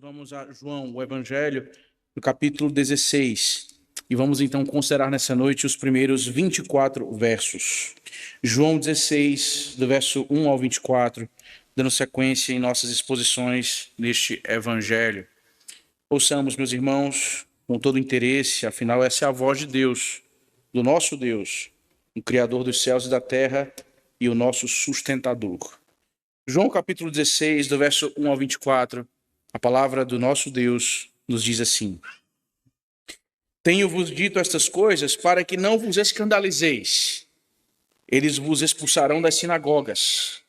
Vamos a João, o Evangelho, no capítulo 16. E vamos então considerar nessa noite os primeiros 24 versos. João 16, do verso 1 ao 24, dando sequência em nossas exposições neste Evangelho. Ouçamos, meus irmãos, com todo interesse, afinal essa é a voz de Deus, do nosso Deus, o Criador dos céus e da terra e o nosso sustentador. João capítulo 16, do verso 1 ao 24, a palavra do nosso Deus nos diz assim: Tenho-vos dito estas coisas para que não vos escandalizeis. Eles vos expulsarão das sinagogas.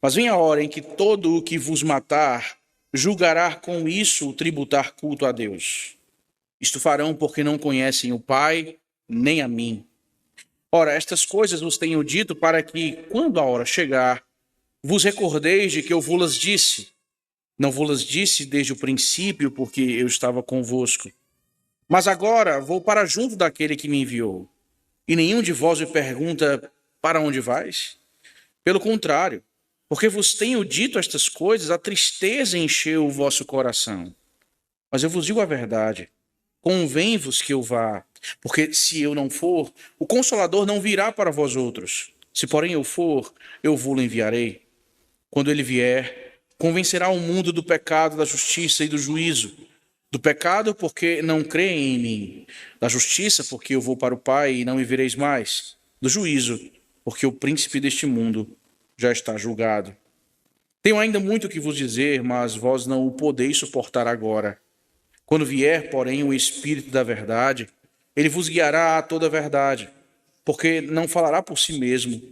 Mas vem a hora em que todo o que vos matar julgará com isso o tributar culto a Deus. Isto farão porque não conhecem o Pai, nem a mim. Ora, estas coisas vos tenho dito para que, quando a hora chegar, vos recordeis de que eu vos disse. Não vos disse desde o princípio, porque eu estava convosco. Mas agora vou para junto daquele que me enviou. E nenhum de vós me pergunta: para onde vais? Pelo contrário, porque vos tenho dito estas coisas, a tristeza encheu o vosso coração. Mas eu vos digo a verdade: convém-vos que eu vá, porque se eu não for, o Consolador não virá para vós outros. Se porém eu for, eu vos enviarei. Quando ele vier, convencerá o mundo do pecado, da justiça e do juízo. Do pecado, porque não creem em mim. Da justiça, porque eu vou para o Pai e não me vereis mais. Do juízo, porque o príncipe deste mundo já está julgado. Tenho ainda muito que vos dizer, mas vós não o podeis suportar agora. Quando vier, porém, o Espírito da verdade, ele vos guiará a toda a verdade, porque não falará por si mesmo,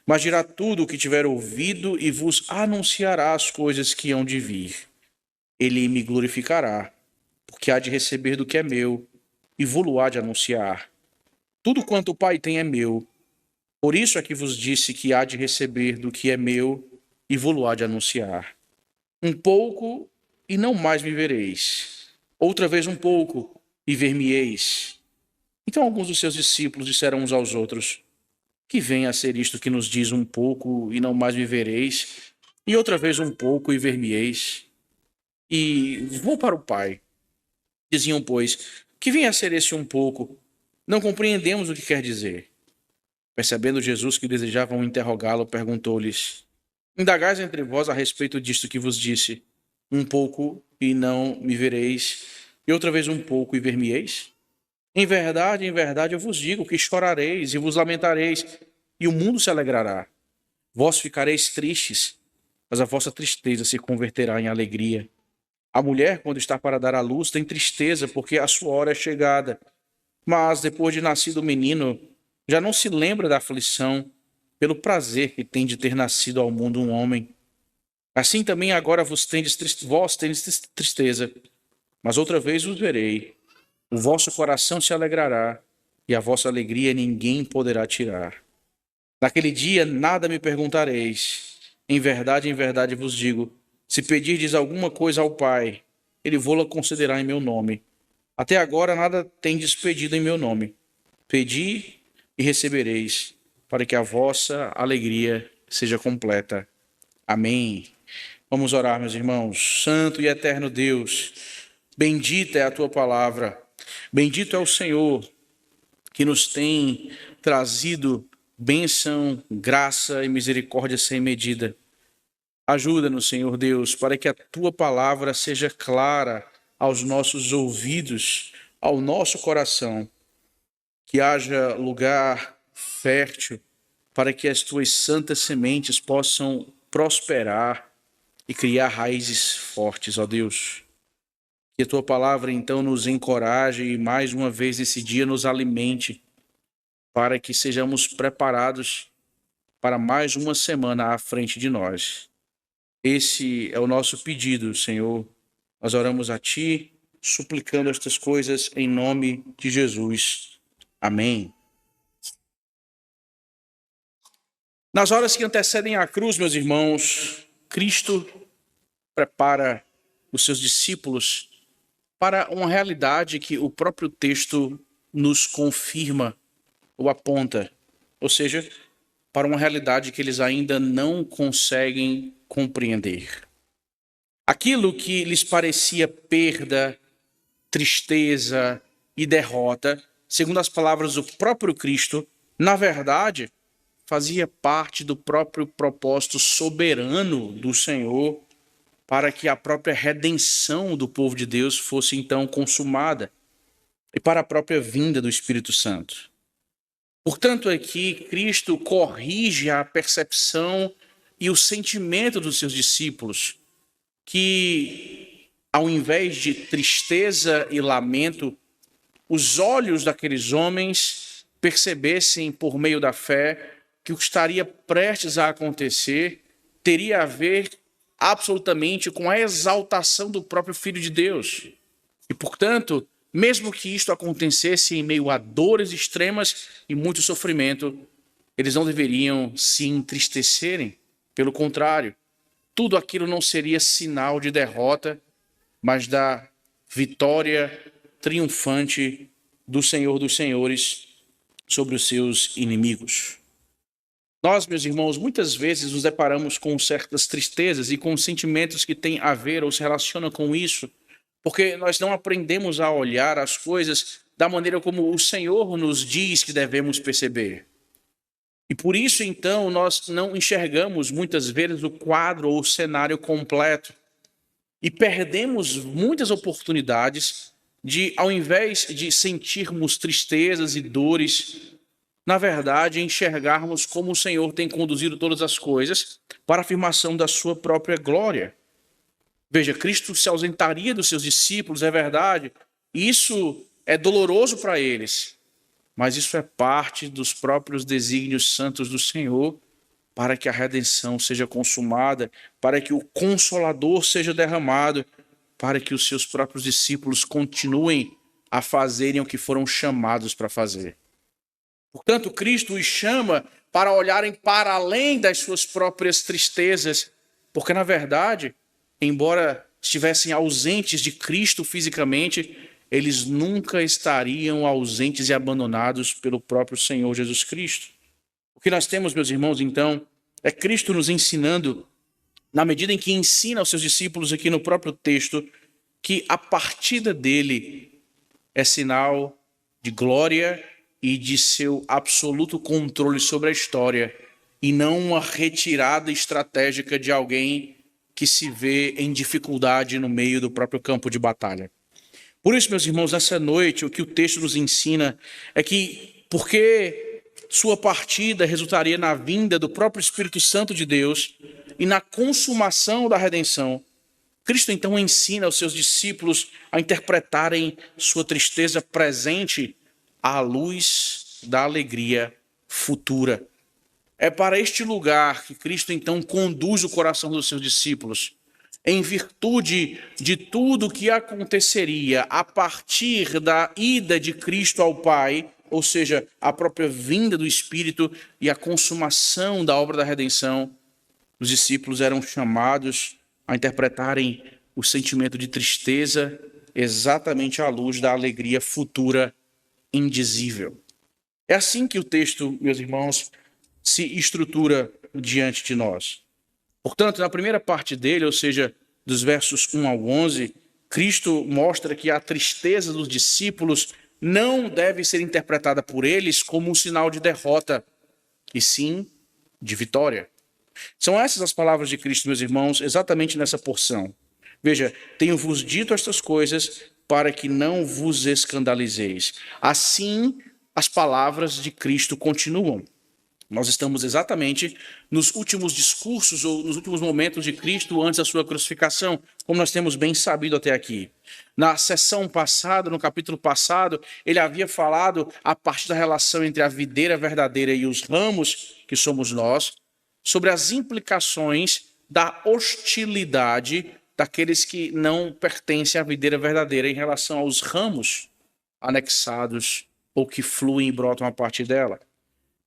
mas dirá tudo o que tiver ouvido e vos anunciará as coisas que hão de vir. Ele me glorificará, porque há de receber do que é meu e vô-lo há de anunciar. Tudo quanto o Pai tem é meu. Por isso é que vos disse que há de receber do que é meu e vô-lo há de anunciar. Um pouco e não mais me vereis. Outra vez um pouco e ver-me-eis. Então alguns dos seus discípulos disseram uns aos outros: que venha a ser isto que nos diz um pouco e não mais me vereis, e outra vez um pouco e ver-me-eis. E vou para o Pai. Diziam, pois, que venha a ser esse um pouco. Não compreendemos o que quer dizer. Percebendo Jesus que desejavam interrogá-lo, perguntou-lhes: indagais entre vós a respeito disto que vos disse, um pouco e não me vereis, e outra vez um pouco e ver-me-eis? Em verdade, eu vos digo que chorareis e vos lamentareis, e o mundo se alegrará. Vós ficareis tristes, mas a vossa tristeza se converterá em alegria. A mulher, quando está para dar à luz, tem tristeza, porque a sua hora é chegada. Mas, depois de nascido o menino, já não se lembra da aflição, pelo prazer que tem de ter nascido ao mundo um homem. Assim também agora vós tendes tristeza, mas outra vez vos verei. O vosso coração se alegrará, e a vossa alegria ninguém poderá tirar. Naquele dia nada me perguntareis. Em verdade vos digo, se pedirdes alguma coisa ao Pai, ele vô-la concederá em meu nome. Até agora nada tendes pedido em meu nome. Pedi e recebereis, para que a vossa alegria seja completa. Amém. Vamos orar, meus irmãos. Santo e eterno Deus, bendita é a tua palavra. Bendito é o Senhor que nos tem trazido bênção, graça e misericórdia sem medida. Ajuda-nos, Senhor Deus, para que a tua palavra seja clara aos nossos ouvidos, ao nosso coração, que haja lugar fértil para que as tuas santas sementes possam prosperar e criar raízes fortes, ó Deus. Que a tua palavra, então, nos encoraje e, mais uma vez, esse dia nos alimente, para que sejamos preparados para mais uma semana à frente de nós. Esse é o nosso pedido, Senhor. Nós oramos a Ti, suplicando estas coisas em nome de Jesus. Amém. Nas horas que antecedem a cruz, meus irmãos, Cristo prepara os seus discípulos para uma realidade que o próprio texto nos confirma ou aponta, ou seja, para uma realidade que eles ainda não conseguem compreender. Aquilo que lhes parecia perda, tristeza e derrota, segundo as palavras do próprio Cristo, na verdade, fazia parte do próprio propósito soberano do Senhor para que a própria redenção do povo de Deus fosse então consumada e para a própria vinda do Espírito Santo. Portanto, aqui Cristo corrige a percepção e o sentimento dos seus discípulos, que ao invés de tristeza e lamento, os olhos daqueles homens percebessem por meio da fé que o que estaria prestes a acontecer teria a ver absolutamente com a exaltação do próprio Filho de Deus. E, portanto, mesmo que isto acontecesse em meio a dores extremas e muito sofrimento, eles não deveriam se entristecerem. Pelo contrário, tudo aquilo não seria sinal de derrota, mas da vitória triunfante do Senhor dos Senhores sobre os seus inimigos. Nós, meus irmãos, muitas vezes nos deparamos com certas tristezas e com sentimentos que têm a ver ou se relacionam com isso, porque nós não aprendemos a olhar as coisas da maneira como o Senhor nos diz que devemos perceber. E por isso, então, nós não enxergamos muitas vezes o quadro ou o cenário completo e perdemos muitas oportunidades de, ao invés de sentirmos tristezas e dores, na verdade, enxergarmos como o Senhor tem conduzido todas as coisas para a afirmação da sua própria glória. Veja, Cristo se ausentaria dos seus discípulos, é verdade, e isso é doloroso para eles, mas isso é parte dos próprios desígnios santos do Senhor para que a redenção seja consumada, para que o Consolador seja derramado, para que os seus próprios discípulos continuem a fazerem o que foram chamados para fazer. Portanto, Cristo os chama para olharem para além das suas próprias tristezas, porque, na verdade, embora estivessem ausentes de Cristo fisicamente, eles nunca estariam ausentes e abandonados pelo próprio Senhor Jesus Cristo. O que nós temos, meus irmãos, então, é Cristo nos ensinando, na medida em que ensina aos seus discípulos aqui no próprio texto, que a partida dele é sinal de glória e de seu absoluto controle sobre a história, e não uma retirada estratégica de alguém que se vê em dificuldade no meio do próprio campo de batalha. Por isso, meus irmãos, nessa noite, o que o texto nos ensina é que, porque sua partida resultaria na vinda do próprio Espírito Santo de Deus e na consumação da redenção, Cristo então ensina aos seus discípulos a interpretarem sua tristeza presente à luz da alegria futura. É para este lugar que Cristo então conduz o coração dos seus discípulos, em virtude de tudo que aconteceria a partir da ida de Cristo ao Pai, ou seja, a própria vinda do Espírito e a consumação da obra da redenção. Os discípulos eram chamados a interpretarem o sentimento de tristeza exatamente à luz da alegria futura indizível. É assim que o texto, meus irmãos, se estrutura diante de nós. Portanto, na primeira parte dele, ou seja, dos versos 1 ao 11, Cristo mostra que a tristeza dos discípulos não deve ser interpretada por eles como um sinal de derrota, e sim de vitória. São essas as palavras de Cristo, meus irmãos, exatamente nessa porção. Veja, tenho-vos dito estas coisas para que não vos escandalizeis. Assim, as palavras de Cristo continuam. Nós estamos exatamente nos últimos discursos ou nos últimos momentos de Cristo antes da sua crucificação, como nós temos bem sabido até aqui. Na sessão passada, no capítulo passado, ele havia falado a partir da relação entre a videira verdadeira e os ramos, que somos nós, sobre as implicações da hostilidade daqueles que não pertencem à videira verdadeira em relação aos ramos anexados ou que fluem e brotam a partir dela.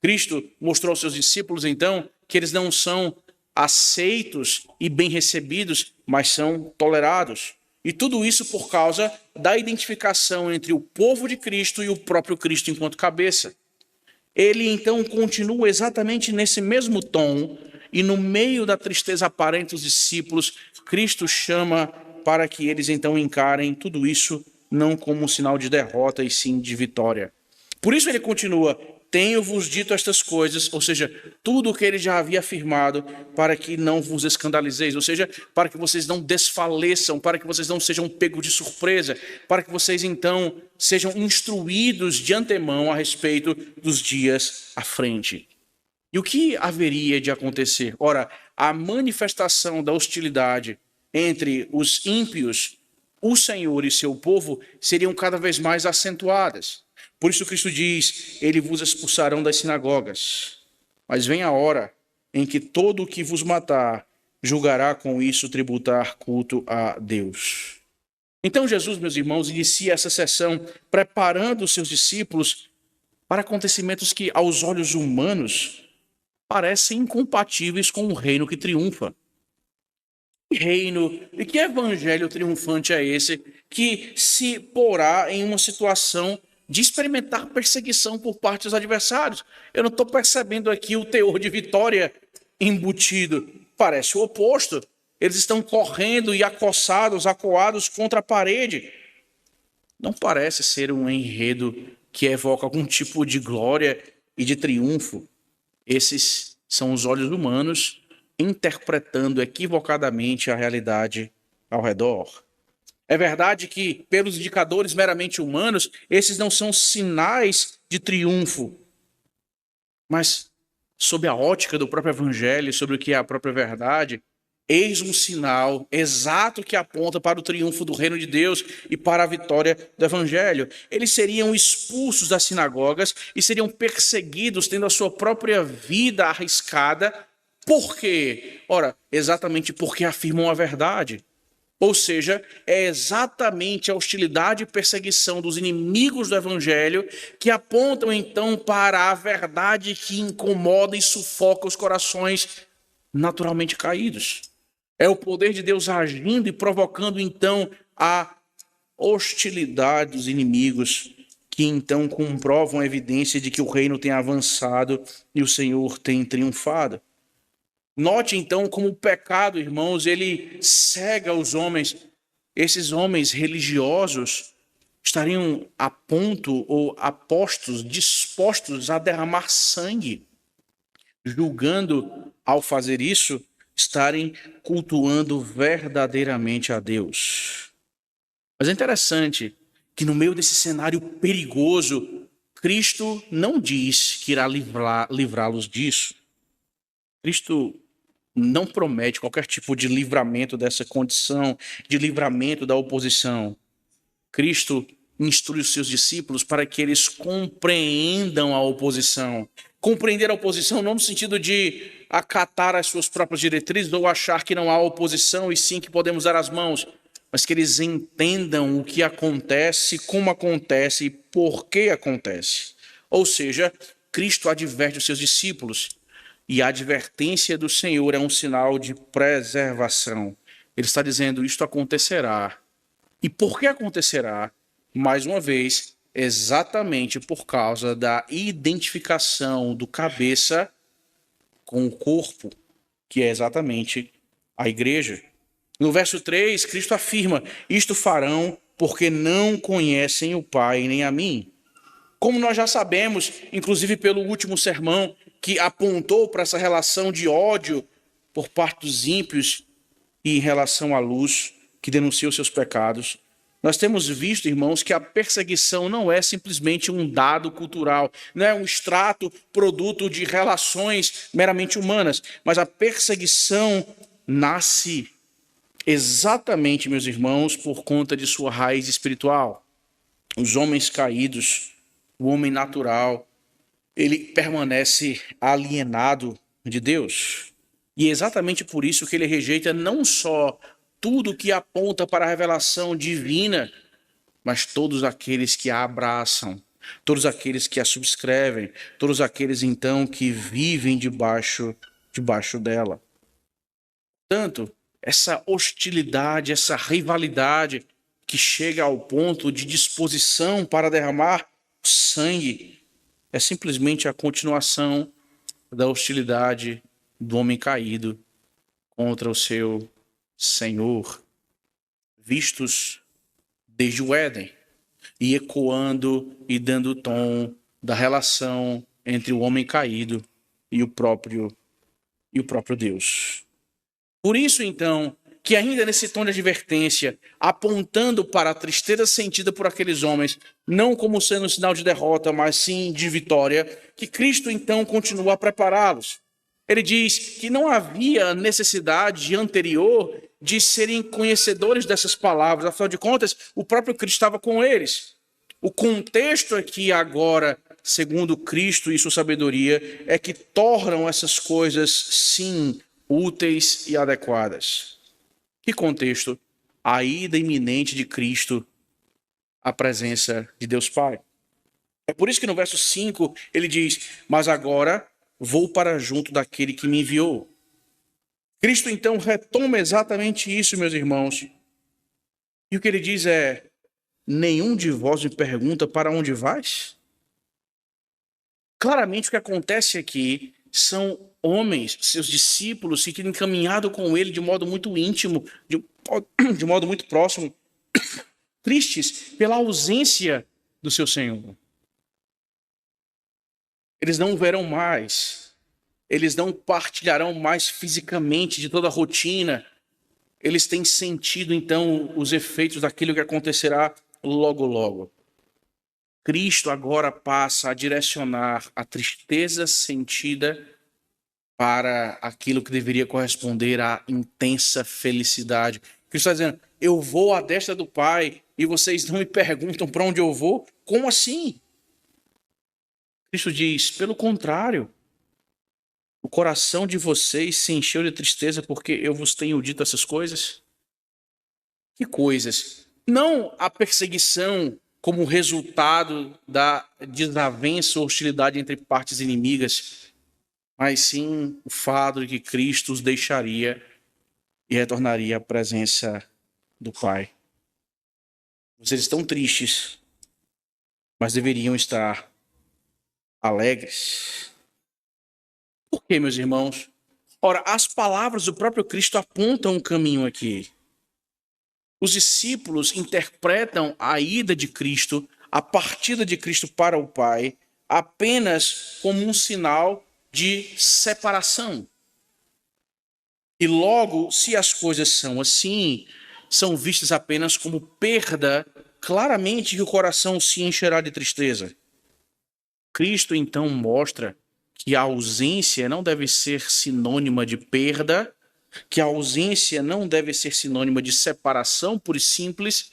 Cristo mostrou aos seus discípulos, então, que eles não são aceitos e bem recebidos, mas são tolerados. E tudo isso por causa da identificação entre o povo de Cristo e o próprio Cristo enquanto cabeça. Ele, então, continua exatamente nesse mesmo tom e no meio da tristeza aparente dos discípulos, Cristo chama para que eles então encarem tudo isso não como um sinal de derrota e sim de vitória. Por isso ele continua: tenho-vos dito estas coisas, ou seja, tudo o que ele já havia afirmado, para que não vos escandalizeis, ou seja, para que vocês não desfaleçam, para que vocês não sejam pegos de surpresa, para que vocês então sejam instruídos de antemão a respeito dos dias à frente. E o que haveria de acontecer? Ora, a manifestação da hostilidade entre os ímpios, o Senhor e seu povo, seriam cada vez mais acentuadas. Por isso Cristo diz: eles vos expulsarão das sinagogas. Mas vem a hora em que todo o que vos matar julgará com isso tributar culto a Deus. Então Jesus, meus irmãos, inicia essa sessão preparando os seus discípulos para acontecimentos que, aos olhos humanos, parecem incompatíveis com o reino que triunfa. Que reino e que evangelho triunfante é esse que se porá em uma situação de experimentar perseguição por parte dos adversários? Eu não estou percebendo aqui o teor de vitória embutido. Parece o oposto. Eles estão correndo e acossados, acuados contra a parede. Não parece ser um enredo que evoca algum tipo de glória e de triunfo. Esses são os olhos humanos interpretando equivocadamente a realidade ao redor. É verdade que, pelos indicadores meramente humanos, esses não são sinais de triunfo, mas, sob a ótica do próprio Evangelho, sobre o que é a própria verdade, eis um sinal exato que aponta para o triunfo do reino de Deus e para a vitória do Evangelho. Eles seriam expulsos das sinagogas e seriam perseguidos, tendo a sua própria vida arriscada. Por quê? Ora, exatamente porque afirmam a verdade. Ou seja, é exatamente a hostilidade e perseguição dos inimigos do Evangelho que apontam então para a verdade que incomoda e sufoca os corações naturalmente caídos. É o poder de Deus agindo e provocando então a hostilidade dos inimigos, que então comprovam a evidência de que o reino tem avançado e o Senhor tem triunfado. Note então como o pecado, irmãos, ele cega os homens. Esses homens religiosos estariam a ponto ou apostos, dispostos a derramar sangue, julgando, ao fazer isso, estarem cultuando verdadeiramente a Deus. Mas é interessante que no meio desse cenário perigoso, Cristo não diz que irá livrá-los disso. Cristo não promete qualquer tipo de livramento dessa condição, de livramento da oposição. Cristo instrui os seus discípulos para que eles compreendam a oposição. Compreender a oposição não no sentido de acatar as suas próprias diretrizes ou achar que não há oposição e sim que podemos dar as mãos, mas que eles entendam o que acontece, como acontece e por que acontece. Ou seja, Cristo adverte os seus discípulos. E a advertência do Senhor é um sinal de preservação. Ele está dizendo: isto acontecerá. E por que acontecerá? Mais uma vez, exatamente por causa da identificação do cabeça com o corpo, que é exatamente a igreja. No verso 3, Cristo afirma: isto farão porque não conhecem o Pai nem a mim. Como nós já sabemos, inclusive pelo último sermão, que apontou para essa relação de ódio por parte dos ímpios e em relação à luz, que denuncia os seus pecados, nós temos visto, irmãos, que a perseguição não é simplesmente um dado cultural, não é um extrato produto de relações meramente humanas, mas a perseguição nasce exatamente, meus irmãos, por conta de sua raiz espiritual. Os homens caídos, o homem natural, ele permanece alienado de Deus. E é exatamente por isso que ele rejeita não só tudo que aponta para a revelação divina, mas todos aqueles que a abraçam, todos aqueles que a subscrevem, todos aqueles então que vivem debaixo dela. Portanto, essa hostilidade, essa rivalidade que chega ao ponto de disposição para derramar sangue, é simplesmente a continuação da hostilidade do homem caído contra o seu Senhor, vistos desde o Éden, e ecoando e dando tom da relação entre o homem caído e o próprio Deus. Por isso, então, que ainda nesse tom de advertência, apontando para a tristeza sentida por aqueles homens, não como sendo um sinal de derrota, mas sim de vitória, que Cristo então continua a prepará-los. Ele diz que não havia necessidade anterior de serem conhecedores dessas palavras, afinal de contas, o próprio Cristo estava com eles. O contexto aqui agora, segundo Cristo e sua sabedoria, é que tornam essas coisas, sim, úteis e adequadas. Que contexto? A ida iminente de Cristo à presença de Deus Pai. É por isso que no verso 5 ele diz: mas agora vou para junto daquele que me enviou. Cristo então retoma exatamente isso, meus irmãos. E o que ele diz é: nenhum de vós me pergunta para onde vais? Claramente o que acontece aqui são homens, seus discípulos, que têm caminhado com ele de modo muito íntimo, de modo muito próximo, tristes pela ausência do seu Senhor. Eles não o verão mais, eles não partilharão mais fisicamente de toda a rotina, eles têm sentido então os efeitos daquilo que acontecerá logo, logo. Cristo agora passa a direcionar a tristeza sentida para aquilo que deveria corresponder à intensa felicidade. Cristo está dizendo: eu vou à destra do Pai e vocês não me perguntam para onde eu vou? Como assim? Cristo diz: pelo contrário, o coração de vocês se encheu de tristeza porque eu vos tenho dito essas coisas. Que coisas? Não a perseguição como resultado da desavença ou hostilidade entre partes inimigas, mas sim o fato de que Cristo os deixaria e retornaria à presença do Pai. Vocês estão tristes, mas deveriam estar alegres. Por quê, meus irmãos? Ora, as palavras do próprio Cristo apontam um caminho aqui. Os discípulos interpretam a ida de Cristo, a partida de Cristo para o Pai, apenas como um sinal de separação. E logo, se as coisas são assim, são vistas apenas como perda, claramente que o coração se encherá de tristeza. Cristo então mostra que a ausência não deve ser sinônima de perda, que a ausência não deve ser sinônima de separação pura e simples,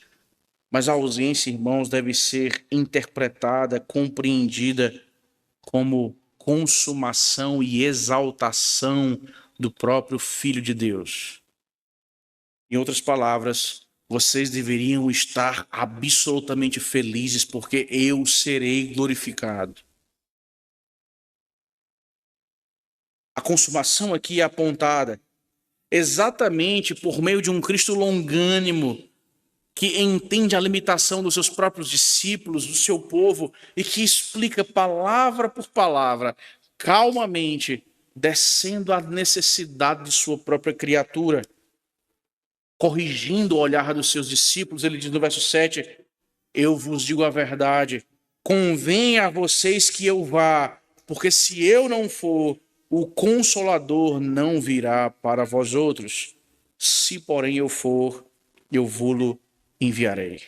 mas a ausência, irmãos, deve ser interpretada, compreendida como consumação e exaltação do próprio Filho de Deus. Em outras palavras, vocês deveriam estar absolutamente felizes porque eu serei glorificado. A consumação aqui é apontada exatamente por meio de um Cristo longânimo, que entende a limitação dos seus próprios discípulos, do seu povo, e que explica palavra por palavra, calmamente, descendo à necessidade de sua própria criatura, corrigindo o olhar dos seus discípulos. Ele diz no verso 7, eu vos digo a verdade, convém a vocês que eu vá, porque se eu não for, o Consolador não virá para vós outros. Se, porém, eu for, eu vou-lo enviarei.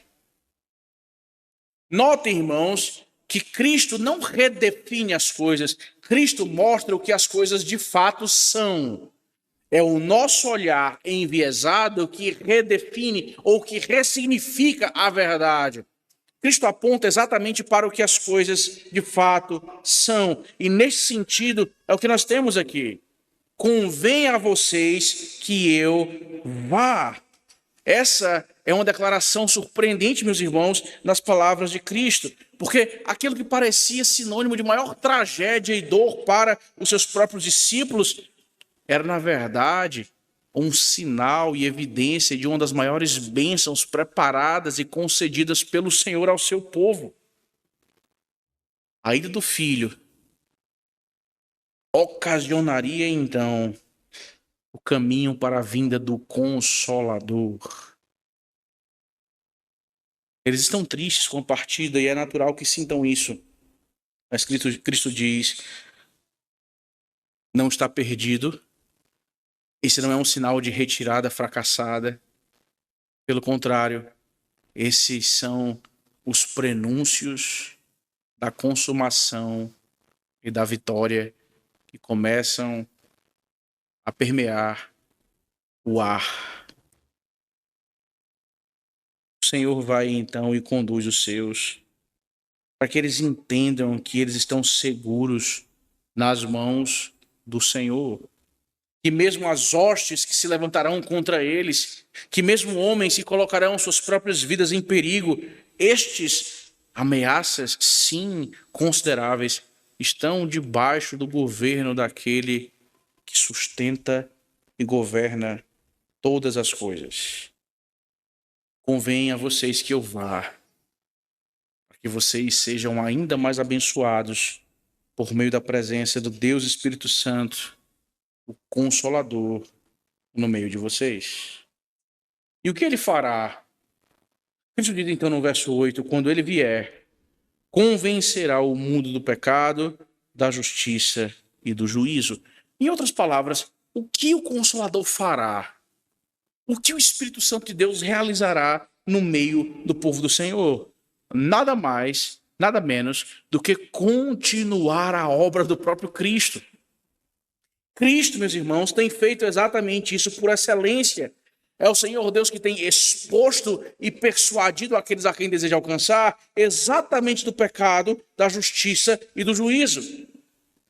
Notem, irmãos, que Cristo não redefine as coisas. Cristo mostra o que as coisas de fato são. É o nosso olhar enviesado que redefine ou que ressignifica a verdade. Cristo aponta exatamente para o que as coisas de fato são. E nesse sentido é o que nós temos aqui. Convém a vocês que eu vá. Essa é uma declaração surpreendente, meus irmãos, nas palavras de Cristo. Porque aquilo que parecia sinônimo de maior tragédia e dor para os seus próprios discípulos era, na verdade, um sinal e evidência de uma das maiores bênçãos preparadas e concedidas pelo Senhor ao seu povo. A ida do Filho ocasionaria então o caminho para a vinda do Consolador. Eles estão tristes com a partida e é natural que sintam isso. Mas Cristo diz: não está perdido. Esse não é um sinal de retirada fracassada. Pelo contrário, esses são os prenúncios da consumação e da vitória que começam a permear o ar. O Senhor vai então e conduz os seus para que eles entendam que eles estão seguros nas mãos do Senhor. Que mesmo as hostes que se levantarão contra eles, que mesmo homens que colocarão suas próprias vidas em perigo, estes ameaças, sim, consideráveis, estão debaixo do governo daquele que sustenta e governa todas as coisas. Convém a vocês que eu vá, para que vocês sejam ainda mais abençoados por meio da presença do Deus Espírito Santo, o Consolador, no meio de vocês. E o que ele fará? Cristo diz então no verso 8, quando ele vier, convencerá o mundo do pecado, da justiça e do juízo. Em outras palavras, o que o Consolador fará? O que o Espírito Santo de Deus realizará no meio do povo do Senhor? Nada mais, nada menos do que continuar a obra do próprio Cristo. Cristo, meus irmãos, tem feito exatamente isso por excelência. É o Senhor Deus que tem exposto e persuadido aqueles a quem deseja alcançar exatamente do pecado, da justiça e do juízo.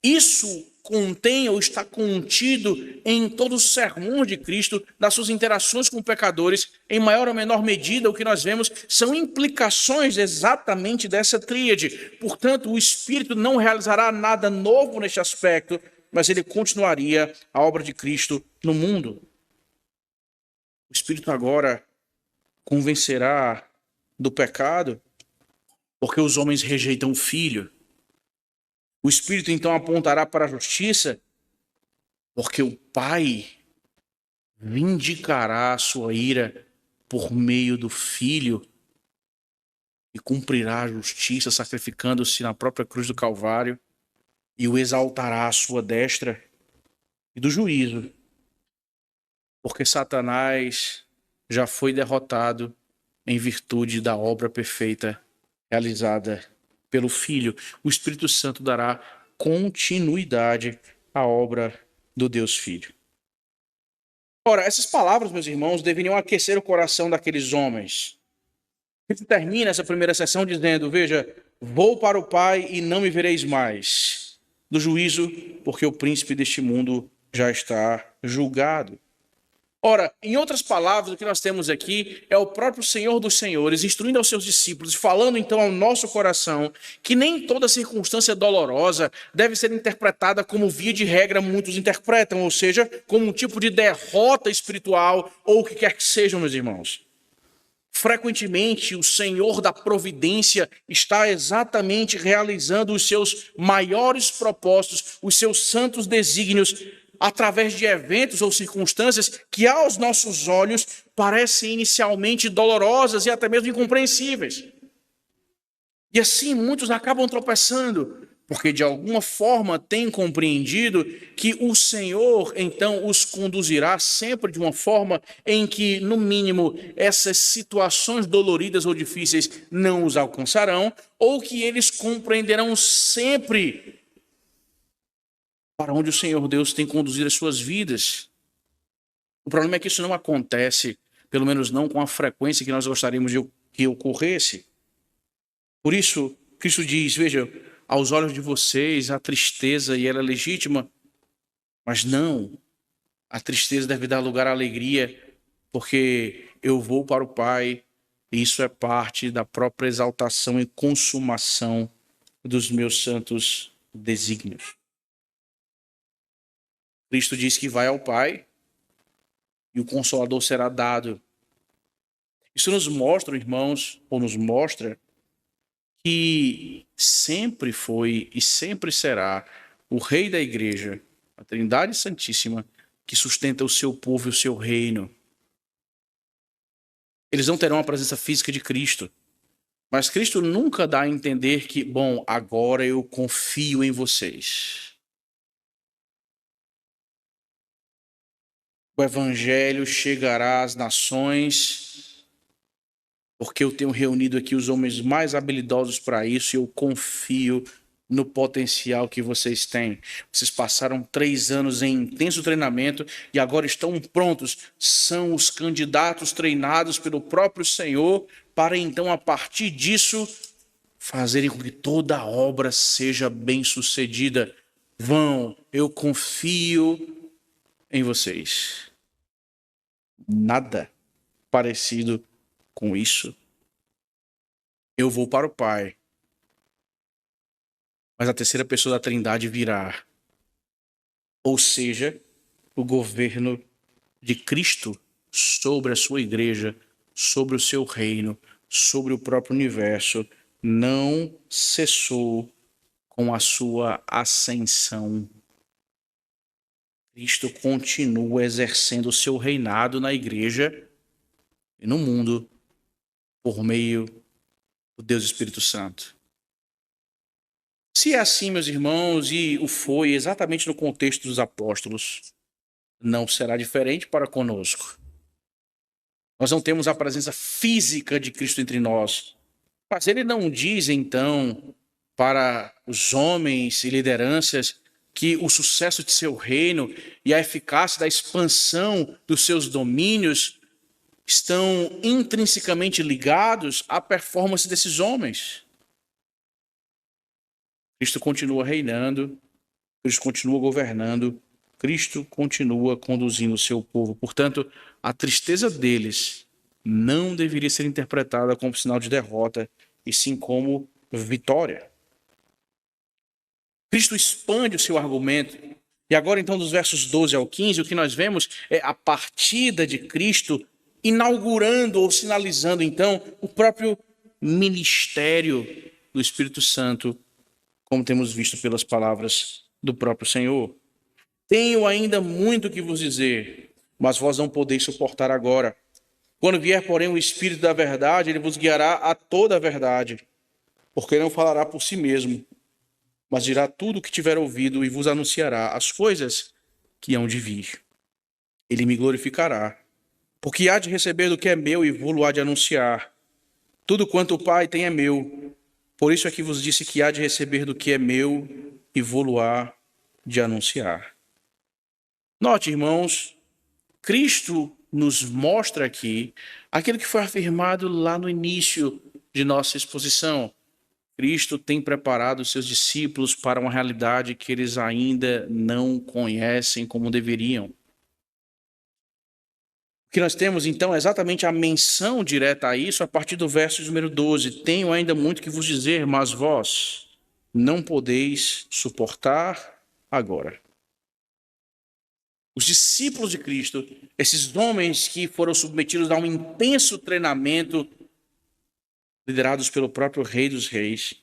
Isso contém ou está contido em todo o sermão de Cristo, nas suas interações com pecadores, em maior ou menor medida, o que nós vemos são implicações exatamente dessa tríade. Portanto, o Espírito não realizará nada novo neste aspecto, mas ele continuaria a obra de Cristo no mundo. O Espírito agora convencerá do pecado, porque os homens rejeitam o Filho. O Espírito então apontará para a justiça, porque o Pai vindicará a sua ira por meio do Filho e cumprirá a justiça, sacrificando-se na própria cruz do Calvário, e o exaltará à sua destra. E do juízo, porque Satanás já foi derrotado em virtude da obra perfeita realizada pelo Filho. O Espírito Santo dará continuidade à obra do Deus Filho. Ora, essas palavras, meus irmãos, deveriam aquecer o coração daqueles homens. Ele termina essa primeira sessão dizendo: veja, vou para o Pai e não me vereis mais. Do juízo, porque o príncipe deste mundo já está julgado. Ora, em outras palavras, o que nós temos aqui é o próprio Senhor dos Senhores instruindo aos seus discípulos, falando então ao nosso coração que nem toda circunstância dolorosa deve ser interpretada como via de regra muitos interpretam, ou seja, como um tipo de derrota espiritual ou o que quer que seja, meus irmãos. Frequentemente, o Senhor da providência está exatamente realizando os seus maiores propósitos, os seus santos desígnios, através de eventos ou circunstâncias que, aos nossos olhos, parecem inicialmente dolorosas e até mesmo incompreensíveis. E assim, muitos acabam tropeçando, porque de alguma forma têm compreendido que o Senhor, então, os conduzirá sempre de uma forma em que, no mínimo, essas situações doloridas ou difíceis não os alcançarão, ou que eles compreenderão sempre para onde o Senhor Deus tem conduzido as suas vidas. O problema é que isso não acontece, pelo menos não com a frequência que nós gostaríamos de que ocorresse. Por isso, Cristo diz, veja, aos olhos de vocês a tristeza e ela é legítima, mas não, a tristeza deve dar lugar à alegria, porque eu vou para o Pai e isso é parte da própria exaltação e consumação dos meus santos desígnios. Cristo diz que vai ao Pai e o Consolador será dado. Isso nos mostra, irmãos, ou nos mostra que sempre foi e sempre será o Rei da Igreja, a Trindade Santíssima, que sustenta o seu povo e o seu reino. Eles não terão a presença física de Cristo. Mas Cristo nunca dá a entender que, bom, agora eu confio em vocês. O evangelho chegará às nações, porque eu tenho reunido aqui os homens mais habilidosos para isso e eu confio no potencial que vocês têm. Vocês passaram 3 anos em intenso treinamento e agora estão prontos. São os candidatos treinados pelo próprio Senhor para então, a partir disso, fazerem com que toda a obra seja bem-sucedida. Vão, eu confio em vocês. Nada parecido com isso. Eu vou para o Pai, mas a terceira pessoa da Trindade virá. Ou seja, o governo de Cristo sobre a sua igreja, sobre o seu reino, sobre o próprio universo, não cessou com a sua ascensão. Cristo continua exercendo o seu reinado na igreja e no mundo por meio do Deus Espírito Santo. Se é assim, meus irmãos, e o foi exatamente no contexto dos apóstolos, não será diferente para conosco. Nós não temos a presença física de Cristo entre nós, mas ele não diz, então, para os homens e lideranças que o sucesso de seu reino e a eficácia da expansão dos seus domínios estão intrinsecamente ligados à performance desses homens. Cristo continua reinando, Cristo continua governando, Cristo continua conduzindo o seu povo. Portanto, a tristeza deles não deveria ser interpretada como sinal de derrota, e sim como vitória. Cristo expande o seu argumento. E agora, então, dos versos 12 ao 15, o que nós vemos é a partida de Cristo inaugurando ou sinalizando, então, o próprio ministério do Espírito Santo, como temos visto pelas palavras do próprio Senhor. Tenho ainda muito que vos dizer, mas vós não podeis suportar agora. Quando vier, porém, o Espírito da verdade, ele vos guiará a toda a verdade, porque não falará por si mesmo, mas dirá tudo o que tiver ouvido e vos anunciará as coisas que hão de vir. Ele me glorificará, porque há de receber do que é meu e vou-lo há de anunciar. Tudo quanto o Pai tem é meu. Por isso é que vos disse que há de receber do que é meu e vou-lo há de anunciar. Note, irmãos, Cristo nos mostra aqui aquilo que foi afirmado lá no início de nossa exposição. Cristo tem preparado os seus discípulos para uma realidade que eles ainda não conhecem como deveriam. O que nós temos, então, é exatamente a menção direta a isso a partir do verso número 12. Tenho ainda muito que vos dizer, mas vós não podeis suportar agora. Os discípulos de Cristo, esses homens que foram submetidos a um intenso treinamento, liderados pelo próprio Rei dos Reis,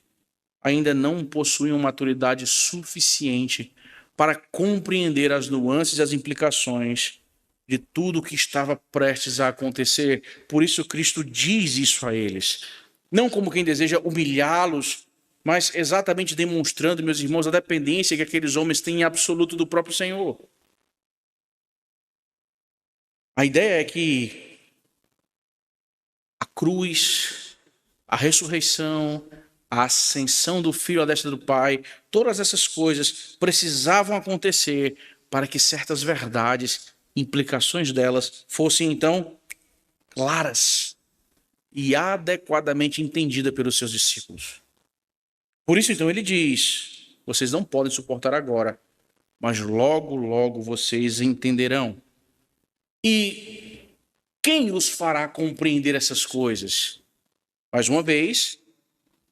ainda não possuem maturidade suficiente para compreender as nuances e as implicações de tudo o que estava prestes a acontecer. Por isso Cristo diz isso a eles, não como quem deseja humilhá-los, mas exatamente demonstrando, meus irmãos, a dependência que aqueles homens têm em absoluto do próprio Senhor. A ideia é que a cruz, a ressurreição, a ascensão do Filho à destra do Pai, todas essas coisas precisavam acontecer para que certas verdades, implicações delas, fossem então claras e adequadamente entendidas pelos seus discípulos. Por isso, então, ele diz: vocês não podem suportar agora, mas logo, logo vocês entenderão. E quem os fará compreender essas coisas? Mais uma vez,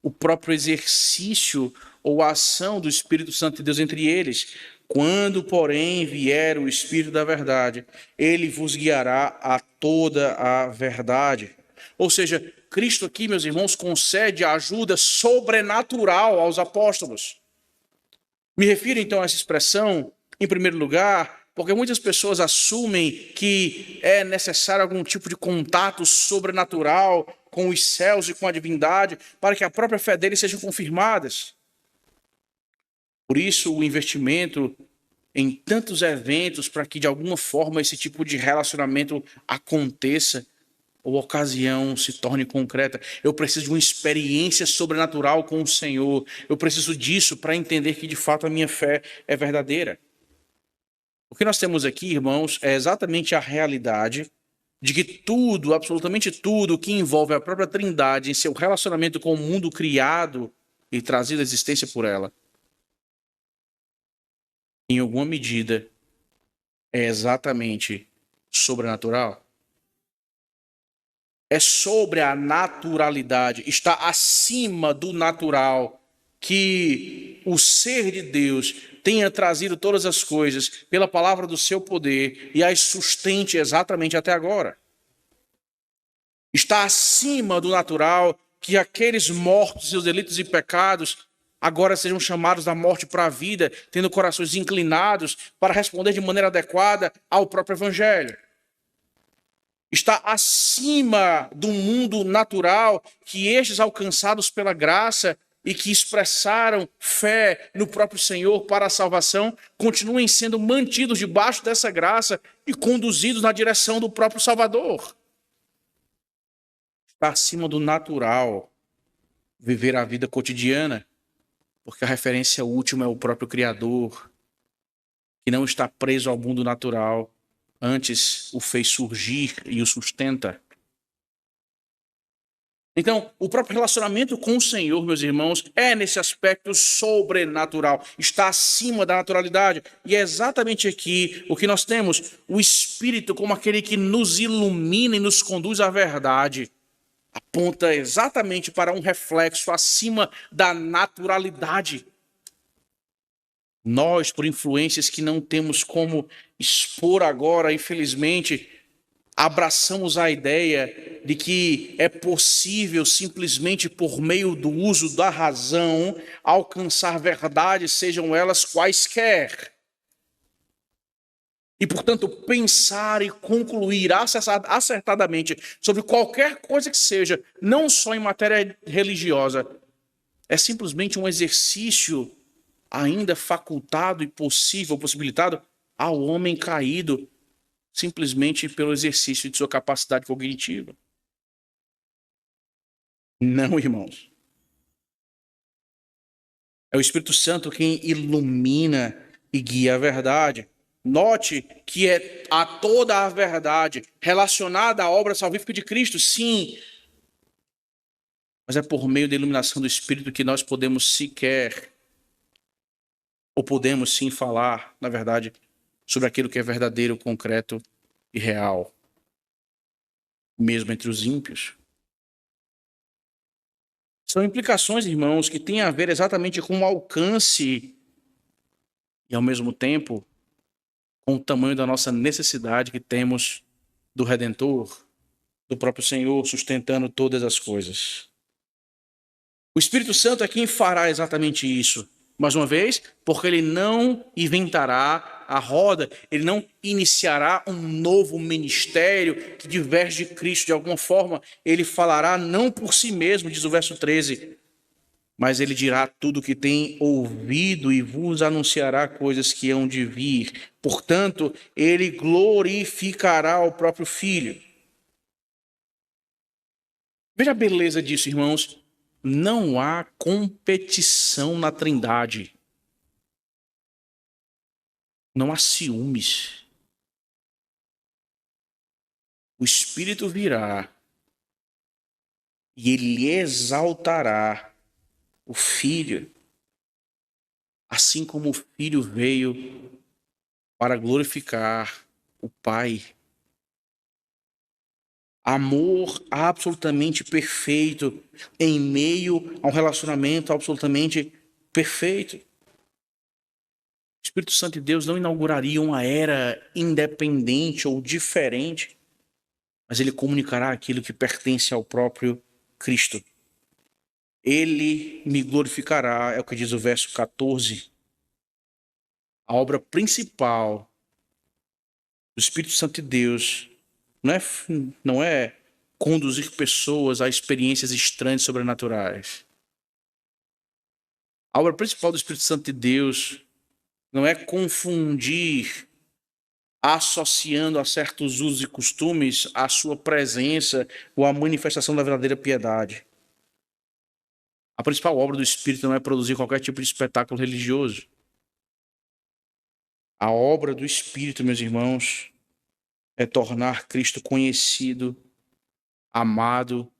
o próprio exercício ou a ação do Espírito Santo de Deus entre eles. Quando, porém, vier o Espírito da verdade, ele vos guiará a toda a verdade. Ou seja, Cristo aqui, meus irmãos, concede a ajuda sobrenatural aos apóstolos. Me refiro então a essa expressão, em primeiro lugar, porque muitas pessoas assumem que é necessário algum tipo de contato sobrenatural com os céus e com a divindade para que a própria fé deles sejam confirmadas. Por isso, o investimento em tantos eventos para que, de alguma forma, esse tipo de relacionamento aconteça ou ocasião se torne concreta. Eu preciso de uma experiência sobrenatural com o Senhor. Eu preciso disso para entender que, de fato, a minha fé é verdadeira. O que nós temos aqui, irmãos, é exatamente a realidade de que tudo, absolutamente tudo, que envolve a própria Trindade em seu relacionamento com o mundo criado e trazido à existência por ela, em alguma medida, é exatamente sobrenatural. É sobre a naturalidade, está acima do natural, que o ser de Deus tenha trazido todas as coisas pela palavra do seu poder e as sustente exatamente até agora. Está acima do natural que aqueles mortos, seus delitos e pecados, agora sejam chamados da morte para a vida, tendo corações inclinados para responder de maneira adequada ao próprio Evangelho. Está acima do mundo natural que estes alcançados pela graça e que expressaram fé no próprio Senhor para a salvação, continuem sendo mantidos debaixo dessa graça e conduzidos na direção do próprio Salvador. Está acima do natural viver a vida cotidiana, porque a referência última é o próprio Criador, que não está preso ao mundo natural, antes o fez surgir e o sustenta. Então, o próprio relacionamento com o Senhor, meus irmãos, é nesse aspecto sobrenatural, está acima da naturalidade. E é exatamente aqui o que nós temos, o Espírito como aquele que nos ilumina e nos conduz à verdade. Aponta exatamente para um reflexo acima da naturalidade. Nós, por influências que não temos como expor agora, infelizmente, abraçamos a ideia de que é possível, simplesmente por meio do uso da razão, alcançar verdades, sejam elas quaisquer. E, portanto, pensar e concluir acertadamente sobre qualquer coisa que seja, não só em matéria religiosa, é simplesmente um exercício ainda facultado e possível, possibilitado ao homem caído, simplesmente pelo exercício de sua capacidade cognitiva. Não, irmãos. É o Espírito Santo quem ilumina e guia a verdade. Note que é a toda a verdade relacionada à obra salvífica de Cristo, sim. Mas é por meio da iluminação do Espírito que nós podemos sequer, ou podemos sim falar, na verdade, sobre aquilo que é verdadeiro, concreto e real, mesmo entre os ímpios. São implicações, irmãos, que têm a ver exatamente com o alcance e, ao mesmo tempo, com o tamanho da nossa necessidade que temos do Redentor, do próprio Senhor, sustentando todas as coisas. O Espírito Santo é quem fará exatamente isso. Mais uma vez, porque ele não inventará a roda, ele não iniciará um novo ministério que diverge de Cristo de alguma forma. Ele falará não por si mesmo, diz o verso 13, mas ele dirá tudo o que tem ouvido e vos anunciará coisas que hão de vir. Portanto, ele glorificará o próprio Filho. Veja a beleza disso, irmãos. Não há competição na Trindade. Não há ciúmes. O Espírito virá e ele exaltará o Filho, assim como o Filho veio para glorificar o Pai. Amor absolutamente perfeito em meio a um relacionamento absolutamente perfeito. O Espírito Santo de Deus não inauguraria uma era independente ou diferente, mas ele comunicará aquilo que pertence ao próprio Cristo. Ele me glorificará, é o que diz o verso 14. a obra principal do Espírito Santo de Deus não é conduzir pessoas a experiências estranhas e sobrenaturais. A obra principal do Espírito Santo de Deus não é confundir, associando a certos usos e costumes a sua presença ou a manifestação da verdadeira piedade. A principal obra do Espírito não é produzir qualquer tipo de espetáculo religioso. A obra do Espírito, meus irmãos, é tornar Cristo conhecido, amado,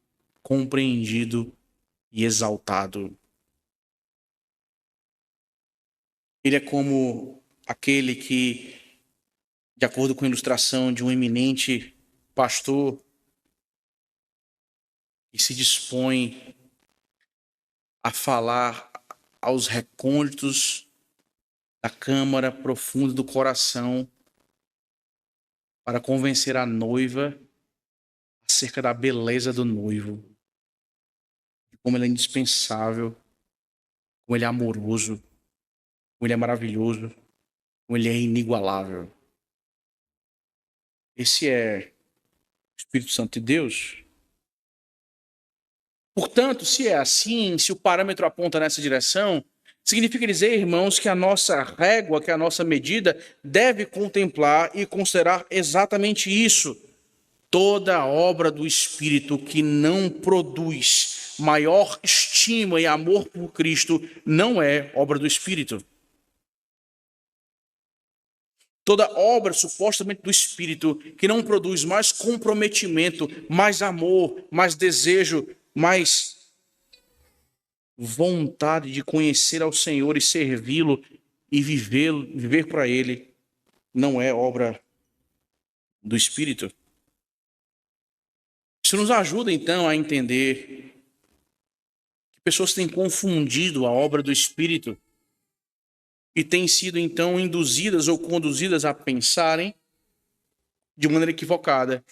compreendido e exaltado. Ele é como aquele que, de acordo com a ilustração de um eminente pastor, que se dispõe a falar aos recônditos da câmara profunda do coração para convencer a noiva acerca da beleza do noivo, de como ele é indispensável, como ele é amoroso, como ele é maravilhoso, como ele é inigualável. Esse é o Espírito Santo de Deus. Portanto, se é assim, se o parâmetro aponta nessa direção, significa dizer, irmãos, que a nossa régua, que a nossa medida, deve contemplar e considerar exatamente isso. Toda obra do Espírito que não produz maior estima e amor por Cristo não é obra do Espírito. Toda obra supostamente do Espírito que não produz mais comprometimento, mais amor, mais desejo, mais vontade de conhecer ao Senhor e servi-lo e viver para Ele, não é obra do Espírito. Isso nos ajuda, então, a entender que pessoas têm confundido a obra do Espírito e têm sido, então, induzidas ou conduzidas a pensarem, de maneira equivocada,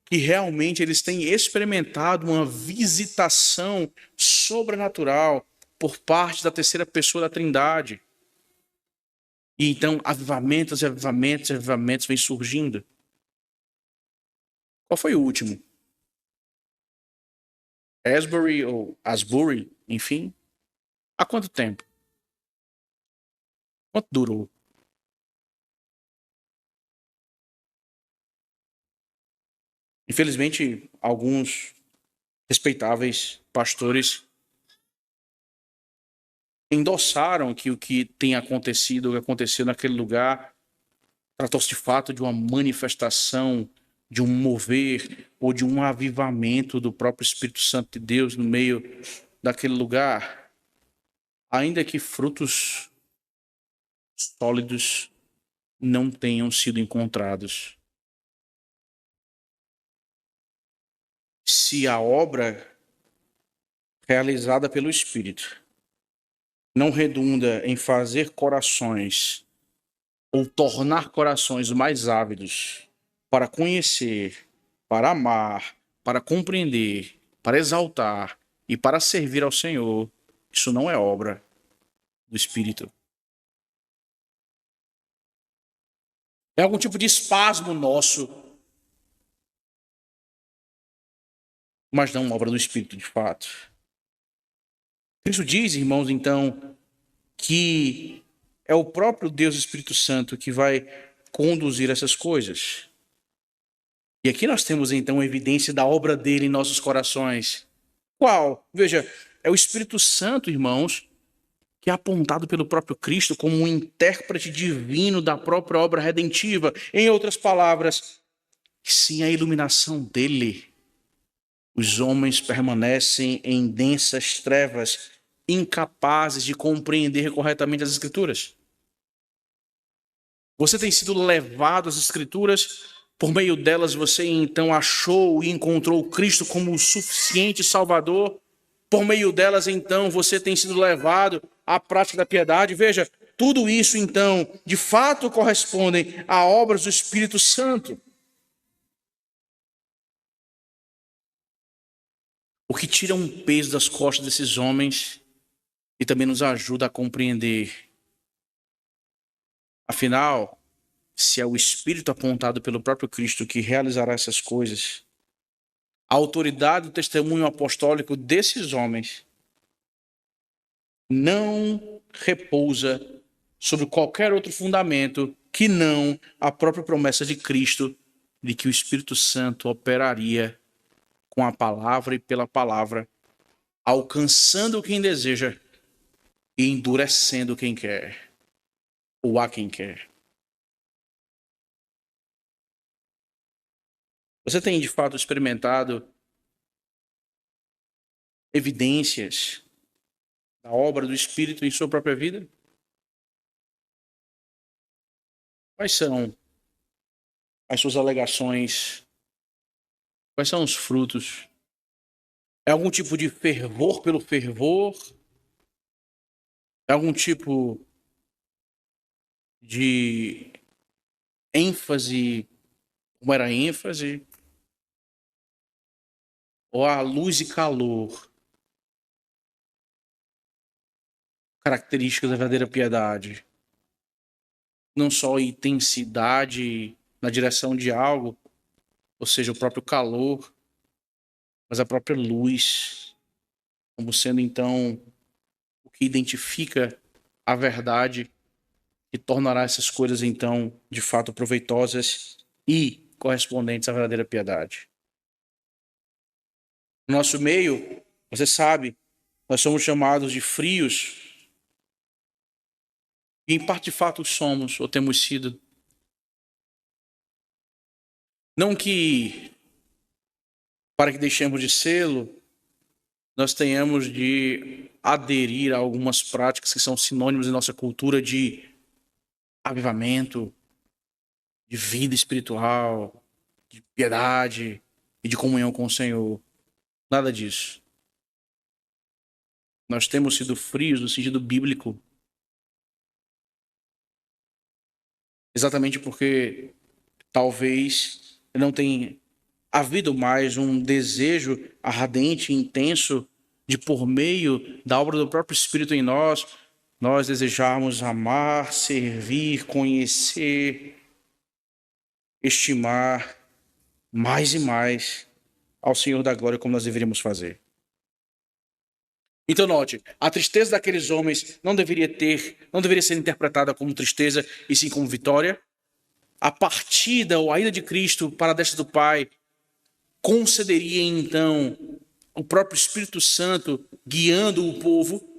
que realmente eles têm experimentado uma visitação sobrenatural por parte da terceira pessoa da Trindade. E então, avivamentos vêm surgindo. Qual foi o último? Asbury ou Asbury, enfim. Há quanto tempo? Quanto durou? Infelizmente, alguns respeitáveis pastores endossaram que o que tem acontecido, o que aconteceu naquele lugar, tratou-se de fato de uma manifestação, de um mover ou de um avivamento do próprio Espírito Santo de Deus no meio daquele lugar, ainda que frutos sólidos não tenham sido encontrados. Se a obra realizada pelo Espírito não redunda em fazer corações ou tornar corações mais ávidos para conhecer, para amar, para compreender, para exaltar e para servir ao Senhor, isso não é obra do Espírito. É algum tipo de espasmo nosso, mas não obra do Espírito de fato. Cristo diz, irmãos, então, que é o próprio Deus Espírito Santo que vai conduzir essas coisas. E aqui nós temos, então, a evidência da obra dele em nossos corações. Qual? Veja, é o Espírito Santo, irmãos, que é apontado pelo próprio Cristo como um intérprete divino da própria obra redentiva. Em outras palavras, sem a iluminação dele, os homens permanecem em densas trevas, incapazes de compreender corretamente as Escrituras. Você tem sido levado às Escrituras, por meio delas você então achou e encontrou Cristo como o suficiente Salvador. Por meio delas então você tem sido levado à prática da piedade. Veja, tudo isso então de fato correspondem a obras do Espírito Santo. O que tira um peso das costas desses homens e também nos ajuda a compreender Afinal, se é o Espírito apontado pelo próprio Cristo que realizará essas coisas, a autoridade do testemunho apostólico desses homens não repousa sobre qualquer outro fundamento que não a própria promessa de Cristo de que o Espírito Santo operaria com a palavra e pela palavra, alcançando quem deseja e endurecendo quem quer, ou a quem quer. Você tem de fato experimentado evidências da obra do Espírito em sua própria vida? Quais são as suas alegações? Quais são os frutos? É algum tipo de fervor pelo fervor? É algum tipo de ênfase, como era a ênfase? Ou a luz e calor? Características da verdadeira piedade. Não só a intensidade na direção de algo, ou seja, o próprio calor, mas a própria luz, como sendo então o que identifica a verdade e tornará essas coisas então de fato proveitosas e correspondentes à verdadeira piedade. No nosso meio, você sabe, nós somos chamados de frios, e em parte de fato somos, ou temos sido. Não que, para que deixemos de sê-lo, nós tenhamos de aderir a algumas práticas que são sinônimos em nossa cultura de avivamento, de vida espiritual, de piedade e de comunhão com o Senhor. Nada disso. Nós temos sido frios no sentido bíblico, exatamente porque talvez não tenha havido mais um desejo ardente e intenso de, por meio da obra do próprio Espírito em nós desejarmos amar, servir, conhecer, estimar mais e mais ao Senhor da glória como nós deveríamos fazer. Então note, a tristeza daqueles homens não deveria ser interpretada como tristeza e sim como vitória. A partida ou a ida de Cristo para a destra do Pai concederia então o próprio Espírito Santo guiando o povo.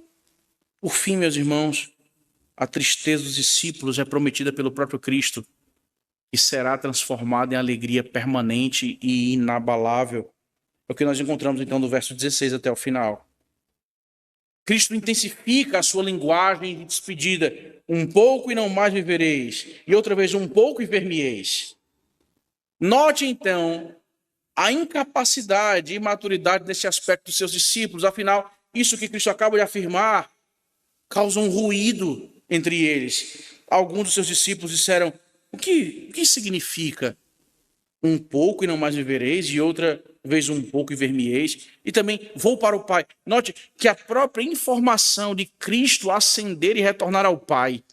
Por fim, meus irmãos, a tristeza dos discípulos é prometida pelo próprio Cristo e será transformada em alegria permanente e inabalável. É o que nós encontramos então do verso 16 até o final. Cristo intensifica a sua linguagem de despedida. Um pouco e não mais vivereis. E outra vez, um pouco e ver-me-eis. Note então a incapacidade e imaturidade desse aspecto dos seus discípulos. Afinal, isso que Cristo acaba de afirmar causa um ruído entre eles. Alguns dos seus discípulos disseram: o que significa um pouco e não mais vivereis, e outra vez um pouco e ver-me-eis, e também vou para o Pai. Note que a própria informação de Cristo ascender e retornar ao Pai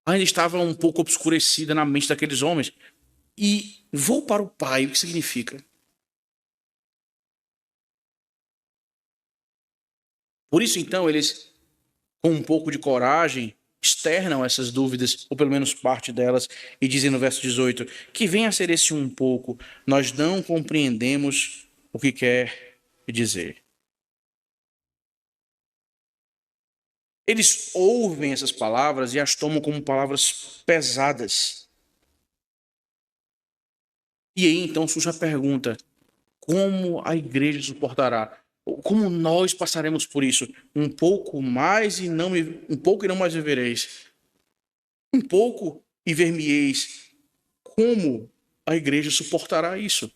ainda estava um pouco obscurecida na mente daqueles homens. E vou para o Pai, o que significa? Por isso, então, eles, com um pouco de coragem, externam essas dúvidas, ou pelo menos parte delas, e dizem no verso 18, que venha a ser esse um pouco, nós não compreendemos o que quer dizer. Eles ouvem essas palavras e as tomam como palavras pesadas. E aí então surge a pergunta: como a igreja suportará? Como nós passaremos por isso? Um pouco e não mais vivereis. Um pouco e ver-me-eis. Como a igreja suportará isso?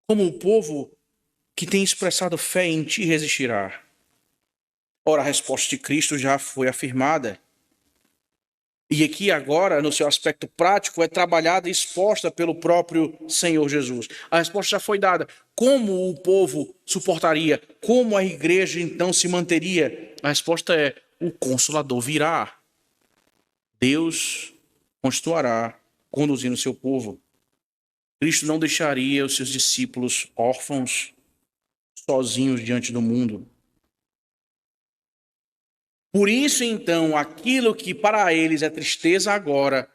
Como o povo que tem expressado fé em ti resistirá? Ora, a resposta de Cristo já foi afirmada. E aqui agora, no seu aspecto prático, é trabalhada e exposta pelo próprio Senhor Jesus. A resposta já foi dada. Como o povo suportaria? Como a igreja então se manteria? A resposta é: o Consolador virá. Deus continuará conduzindo o seu povo. Cristo não deixaria os seus discípulos órfãos, sozinhos diante do mundo. Por isso, então, aquilo que para eles é tristeza agora,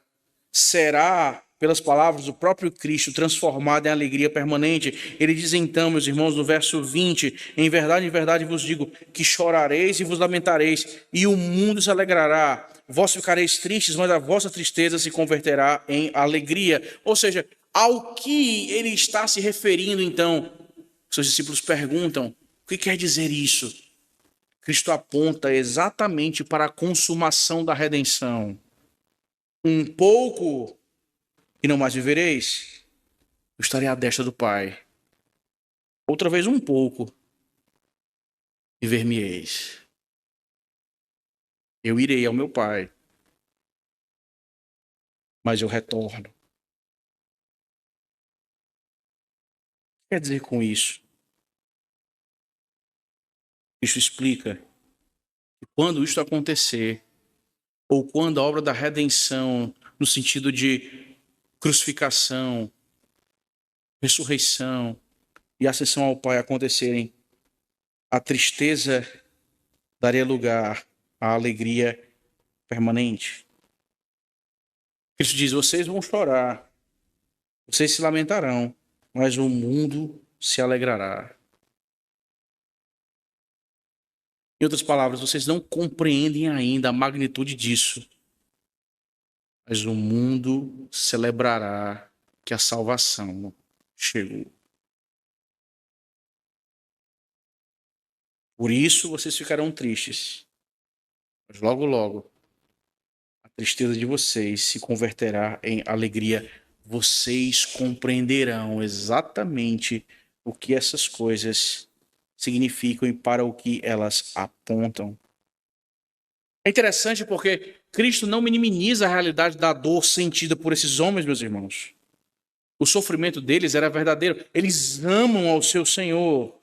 será, pelas palavras do próprio Cristo, transformado em alegria permanente. Ele diz então, meus irmãos, no verso 20, em verdade vos digo, que chorareis e vos lamentareis, e o mundo se alegrará. Vós ficareis tristes, mas a vossa tristeza se converterá em alegria. Ou seja, ao que ele está se referindo, então, seus discípulos perguntam, o que quer dizer isso? Cristo aponta exatamente para a consumação da redenção. Um pouco e não mais vivereis. Eu estarei à destra do Pai. Outra vez um pouco e ver-me-eis. Eu irei ao meu Pai, mas eu retorno. O que quer dizer com isso? Cristo explica que quando isto acontecer, ou quando a obra da redenção, no sentido de crucificação, ressurreição e ascensão ao Pai acontecerem, a tristeza daria lugar à alegria permanente. Cristo diz, vocês vão chorar, vocês se lamentarão, mas o mundo se alegrará. Em outras palavras, vocês não compreendem ainda a magnitude disso, mas o mundo celebrará que a salvação chegou. Por isso vocês ficarão tristes, mas logo, logo, a tristeza de vocês se converterá em alegria. Vocês compreenderão exatamente o que essas coisas significam e para o que elas apontam. É interessante porque Cristo não minimiza a realidade da dor sentida por esses homens, meus irmãos. O sofrimento deles era verdadeiro. Eles amam ao seu Senhor.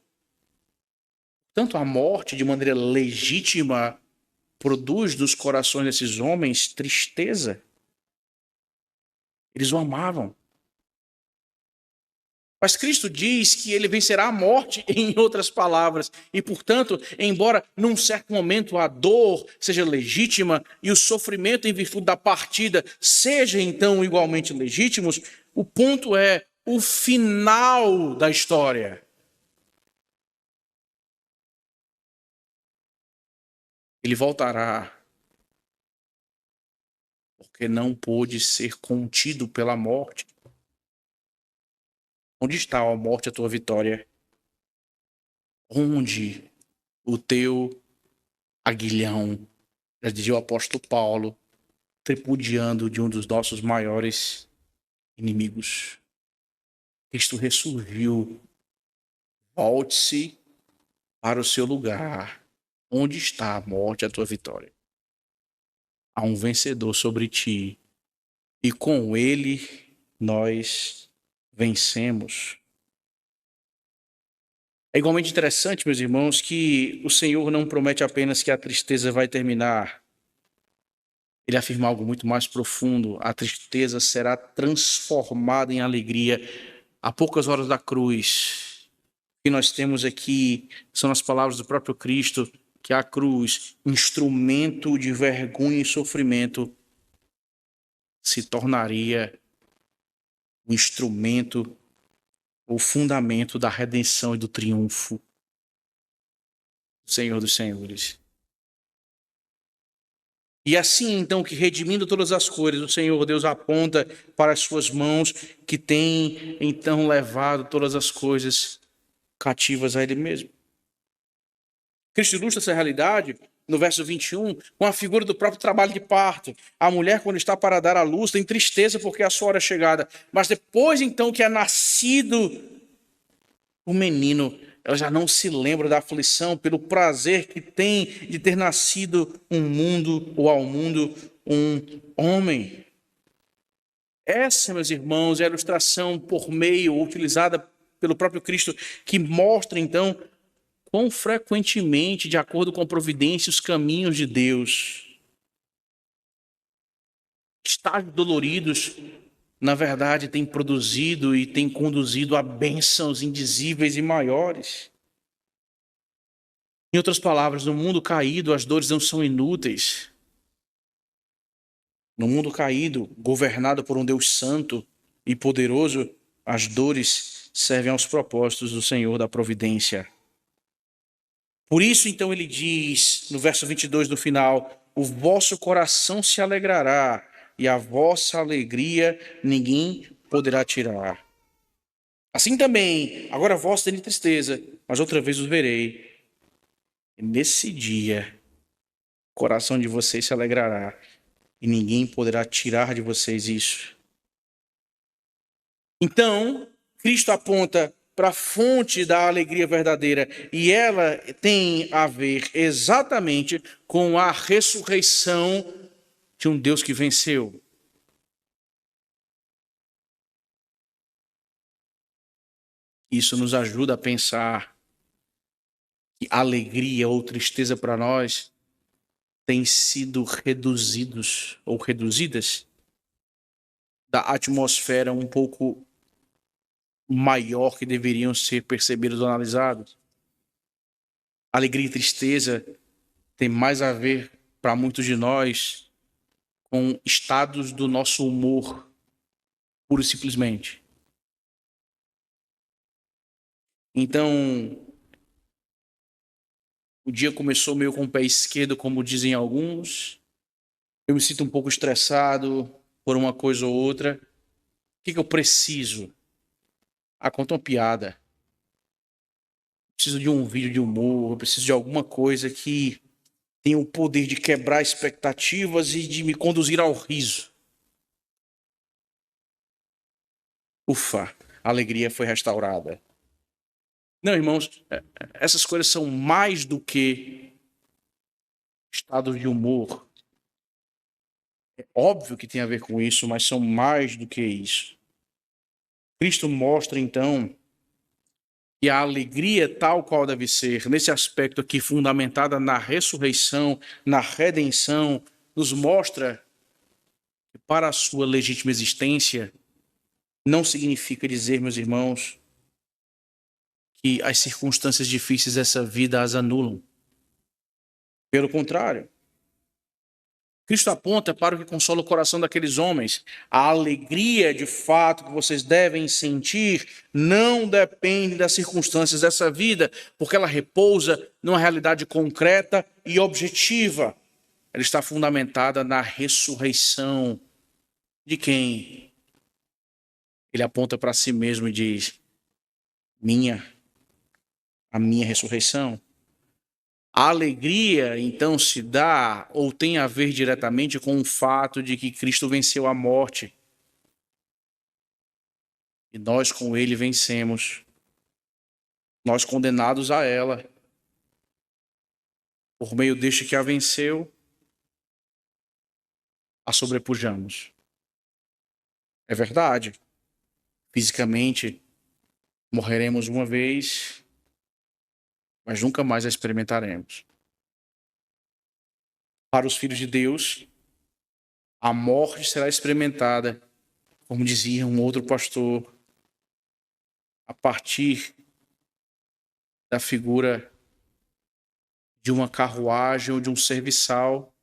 Tanto a morte, de maneira legítima, produz dos corações desses homens tristeza. Eles o amavam. Mas Cristo diz que ele vencerá a morte, em outras palavras. E, portanto, embora num certo momento a dor seja legítima e o sofrimento em virtude da partida seja, então, igualmente legítimos, o ponto é o final da história. Ele voltará, porque não pôde ser contido pela morte. Onde está, ó morte, a tua vitória? Onde o teu aguilhão, já dizia o apóstolo Paulo, tripudiando de um dos nossos maiores inimigos? Cristo ressurgiu. Volte-se para o seu lugar. Onde está, a morte, a tua vitória? Há um vencedor sobre ti, e com ele nós vencemos. É igualmente interessante, meus irmãos, que o Senhor não promete apenas que a tristeza vai terminar. Ele afirma algo muito mais profundo. A tristeza será transformada em alegria. A poucas horas da cruz, o que nós temos aqui são as palavras do próprio Cristo, que a cruz, instrumento de vergonha e sofrimento, se tornaria o instrumento, o fundamento da redenção e do triunfo do Senhor dos Senhores. E assim, então, que redimindo todas as coisas, o Senhor Deus aponta para as suas mãos, que tem, então, levado todas as coisas cativas a Ele mesmo. Cristo ilustra essa realidade no verso 21, com a figura do próprio trabalho de parto. A mulher, quando está para dar à luz, tem tristeza porque a sua hora é chegada. Mas depois, então, que é nascido o menino, ela já não se lembra da aflição pelo prazer que tem de ter nascido um mundo, ou ao mundo, um homem. Essa, meus irmãos, é a ilustração por meio, utilizada pelo próprio Cristo, que mostra, então, quão frequentemente, de acordo com a providência e os caminhos de Deus, estágios doloridos, na verdade, têm produzido e têm conduzido a bênçãos indizíveis e maiores. Em outras palavras, no mundo caído, as dores não são inúteis. No mundo caído, governado por um Deus santo e poderoso, as dores servem aos propósitos do Senhor da providência. Por isso, então, ele diz, no verso 22 do final, o vosso coração se alegrará e a vossa alegria ninguém poderá tirar. Assim também, agora vós tereis tristeza, mas outra vez os verei. E nesse dia, o coração de vocês se alegrará e ninguém poderá tirar de vocês isso. Então, Cristo aponta para a fonte da alegria verdadeira e ela tem a ver exatamente com a ressurreição de um Deus que venceu. Isso nos ajuda a pensar que alegria ou tristeza para nós têm sido reduzidos ou reduzidas da atmosfera um pouco maior que deveriam ser percebidos ou analisados. Alegria e tristeza tem mais a ver, para muitos de nós, com estados do nosso humor, pura e simplesmente. Então, o dia começou meio com o pé esquerdo, como dizem alguns. Eu me sinto um pouco estressado por uma coisa ou outra. O que eu preciso? Conta uma piada. Eu preciso de um vídeo de humor, eu preciso de alguma coisa que tenha o poder de quebrar expectativas e de me conduzir ao riso. Ufa, a alegria foi restaurada. Não, irmãos, essas coisas são mais do que estados de humor. É óbvio que tem a ver com isso, mas são mais do que isso. Cristo mostra, então, que a alegria tal qual deve ser, nesse aspecto aqui, fundamentada na ressurreição, na redenção, nos mostra que para a sua legítima existência não significa dizer, meus irmãos, que as circunstâncias difíceis dessa vida as anulam. Pelo contrário, Cristo aponta para o que consola o coração daqueles homens. A alegria, de fato, que vocês devem sentir não depende das circunstâncias dessa vida, porque ela repousa numa realidade concreta e objetiva. Ela está fundamentada na ressurreição de quem? Ele aponta para si mesmo e diz, a minha ressurreição. A alegria, então, se dá ou tem a ver diretamente com o fato de que Cristo venceu a morte. E nós com ele vencemos. Nós condenados a ela. Por meio deste que a venceu, a sobrepujamos. É verdade. Fisicamente, morreremos uma vez, mas nunca mais a experimentaremos. Para os filhos de Deus, a morte será experimentada, como dizia um outro pastor, a partir da figura de uma carruagem ou de um serviçal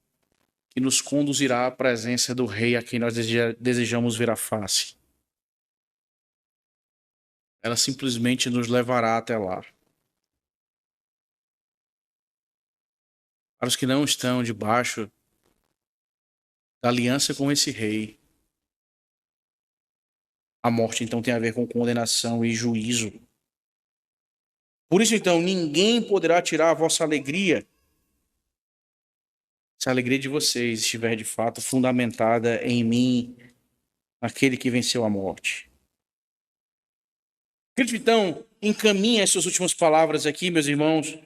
que nos conduzirá à presença do Rei a quem nós desejamos ver a face. Ela simplesmente nos levará até lá. Para os que não estão debaixo da aliança com esse Rei, a morte então tem a ver com condenação e juízo. Por isso então, ninguém poderá tirar a vossa alegria, se a alegria de vocês estiver de fato fundamentada em mim, naquele que venceu a morte. Cristo então encaminha as suas últimas palavras aqui, meus irmãos,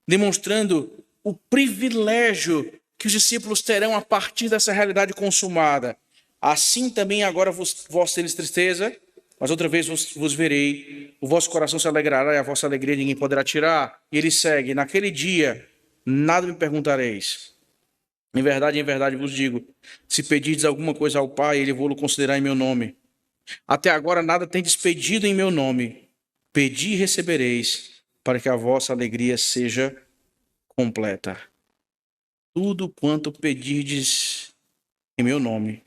demonstrando o privilégio que os discípulos terão a partir dessa realidade consumada. Assim também agora vós tereis tristeza, mas outra vez vos verei, o vosso coração se alegrará e a vossa alegria ninguém poderá tirar. E ele segue, naquele dia nada me perguntareis. Em verdade vos digo, se pedirdes alguma coisa ao Pai, ele vou-lo considerar em meu nome. Até agora nada tendes pedido em meu nome. Pedi e recebereis, para que a vossa alegria seja completa. Tudo quanto pedirdes em meu nome,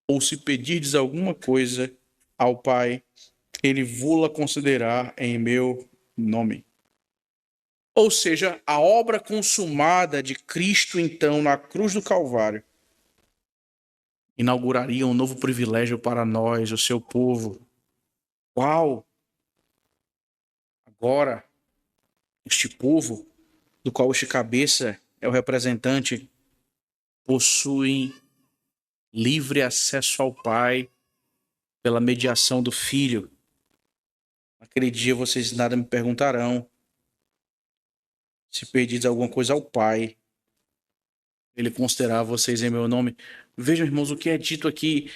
ou se pedirdes alguma coisa ao Pai, ele vô-la considerar em meu nome. Ou seja, a obra consumada de Cristo, então, na cruz do Calvário, inauguraria um novo privilégio para nós, o seu povo. Qual? Agora, este povo, do qual este cabeça é o representante, possui livre acesso ao Pai pela mediação do Filho. Naquele dia vocês nada me perguntarão. Se pedirdes alguma coisa ao Pai, ele considerará vocês em meu nome. Vejam, irmãos, o que é dito aqui,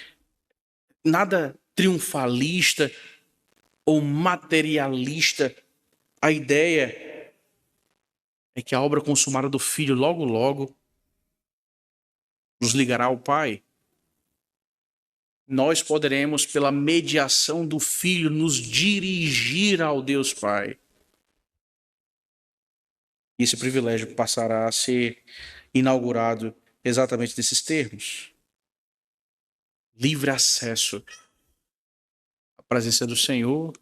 nada triunfalista ou materialista. A ideia é que a obra consumada do Filho logo, logo nos ligará ao Pai. Nós poderemos, pela mediação do Filho, nos dirigir ao Deus Pai. E esse privilégio passará a ser inaugurado exatamente nesses termos. Livre acesso à presença do Senhor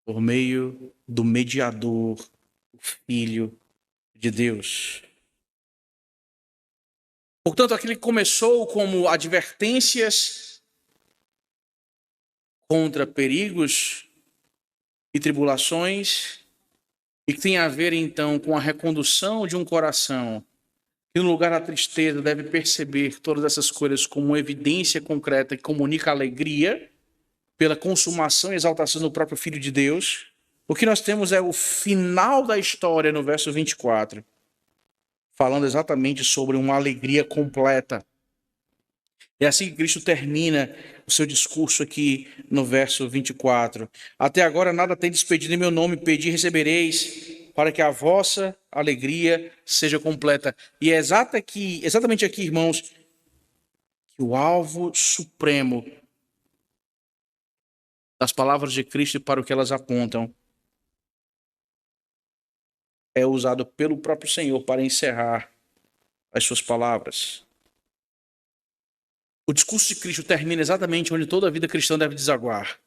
por meio do mediador, o Filho de Deus. Portanto, aquilo que começou como advertências contra perigos e tribulações, e que tem a ver, então, com a recondução de um coração que, no lugar da tristeza, deve perceber todas essas coisas como uma evidência concreta que comunica alegria pela consumação e exaltação do próprio Filho de Deus. O que nós temos é o final da história no verso 24, falando exatamente sobre uma alegria completa. É assim que Cristo termina o seu discurso aqui no verso 24. Até agora nada tendes pedido em meu nome, pedi e recebereis, para que a vossa alegria seja completa. E é exatamente aqui, irmãos, que o alvo supremo das palavras de Cristo e para o que elas apontam é usado pelo próprio Senhor para encerrar as suas palavras. O discurso de Cristo termina exatamente onde toda a vida cristã deve desaguar.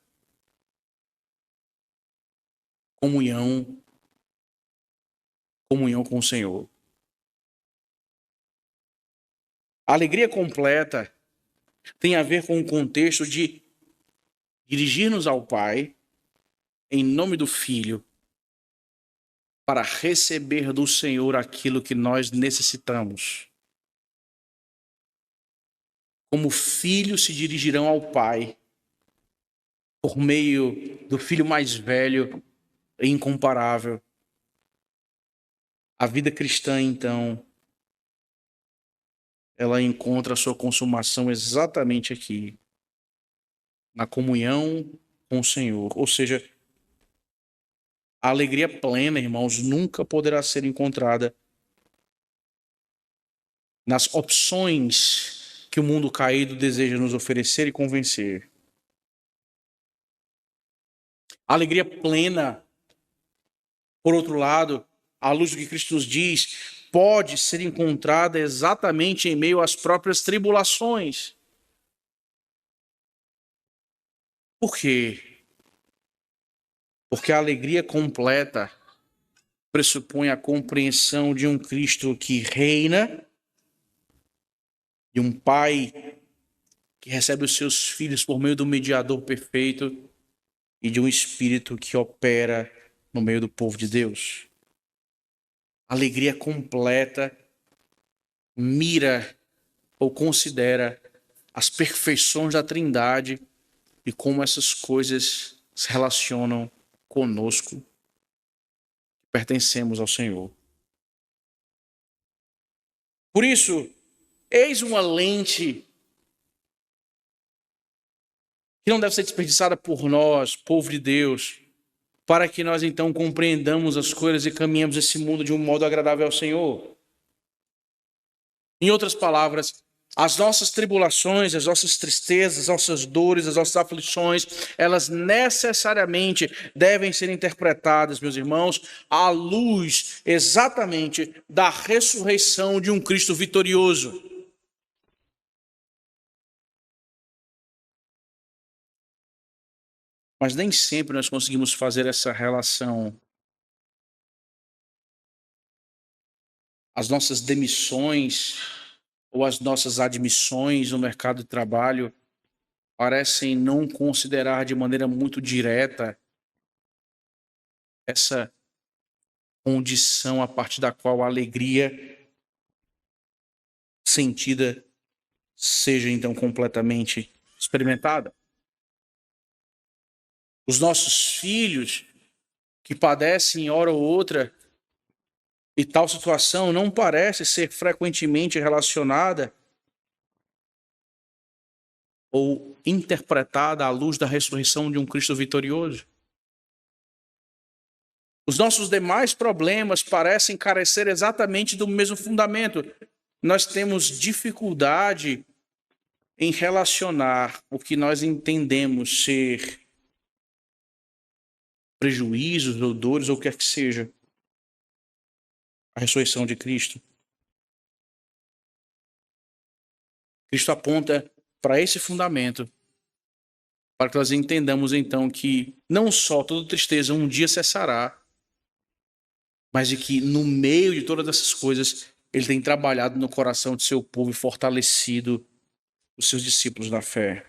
Comunhão com o Senhor. A alegria completa tem a ver com o contexto de dirigir-nos ao Pai em nome do Filho para receber do Senhor aquilo que nós necessitamos. Como filhos se dirigirão ao Pai por meio do Filho mais velho e incomparável. A vida cristã, então, ela encontra a sua consumação exatamente aqui, na comunhão com o Senhor. Ou seja, a alegria plena, irmãos, nunca poderá ser encontrada nas opções que o mundo caído deseja nos oferecer e convencer. A alegria plena, por outro lado, à luz do que Cristo nos diz, pode ser encontrada exatamente em meio às próprias tribulações. Por quê? Porque a alegria completa pressupõe a compreensão de um Cristo que reina, de um Pai que recebe os seus filhos por meio do mediador perfeito e de um Espírito que opera no meio do povo de Deus. A alegria completa mira ou considera as perfeições da Trindade e como essas coisas se relacionam conosco, pertencemos ao Senhor. Por isso, eis uma lente que não deve ser desperdiçada por nós, povo de Deus, para que nós então compreendamos as coisas e caminhemos esse mundo de um modo agradável ao Senhor. Em outras palavras, as nossas tribulações, as nossas tristezas, as nossas dores, as nossas aflições, elas necessariamente devem ser interpretadas, meus irmãos, à luz exatamente da ressurreição de um Cristo vitorioso. Mas nem sempre nós conseguimos fazer essa relação. As nossas demissões ou as nossas admissões no mercado de trabalho parecem não considerar de maneira muito direta essa condição a partir da qual a alegria sentida seja então completamente experimentada. Os nossos filhos que padecem hora ou outra e tal situação não parece ser frequentemente relacionada ou interpretada à luz da ressurreição de um Cristo vitorioso. Os nossos demais problemas parecem carecer exatamente do mesmo fundamento. Nós temos dificuldade em relacionar o que nós entendemos ser prejuízos ou dores ou o que quer que seja a ressurreição de Cristo. Cristo aponta para esse fundamento, para que nós entendamos então que não só toda tristeza um dia cessará, mas de que no meio de todas essas coisas ele tem trabalhado no coração de seu povo e fortalecido os seus discípulos na fé.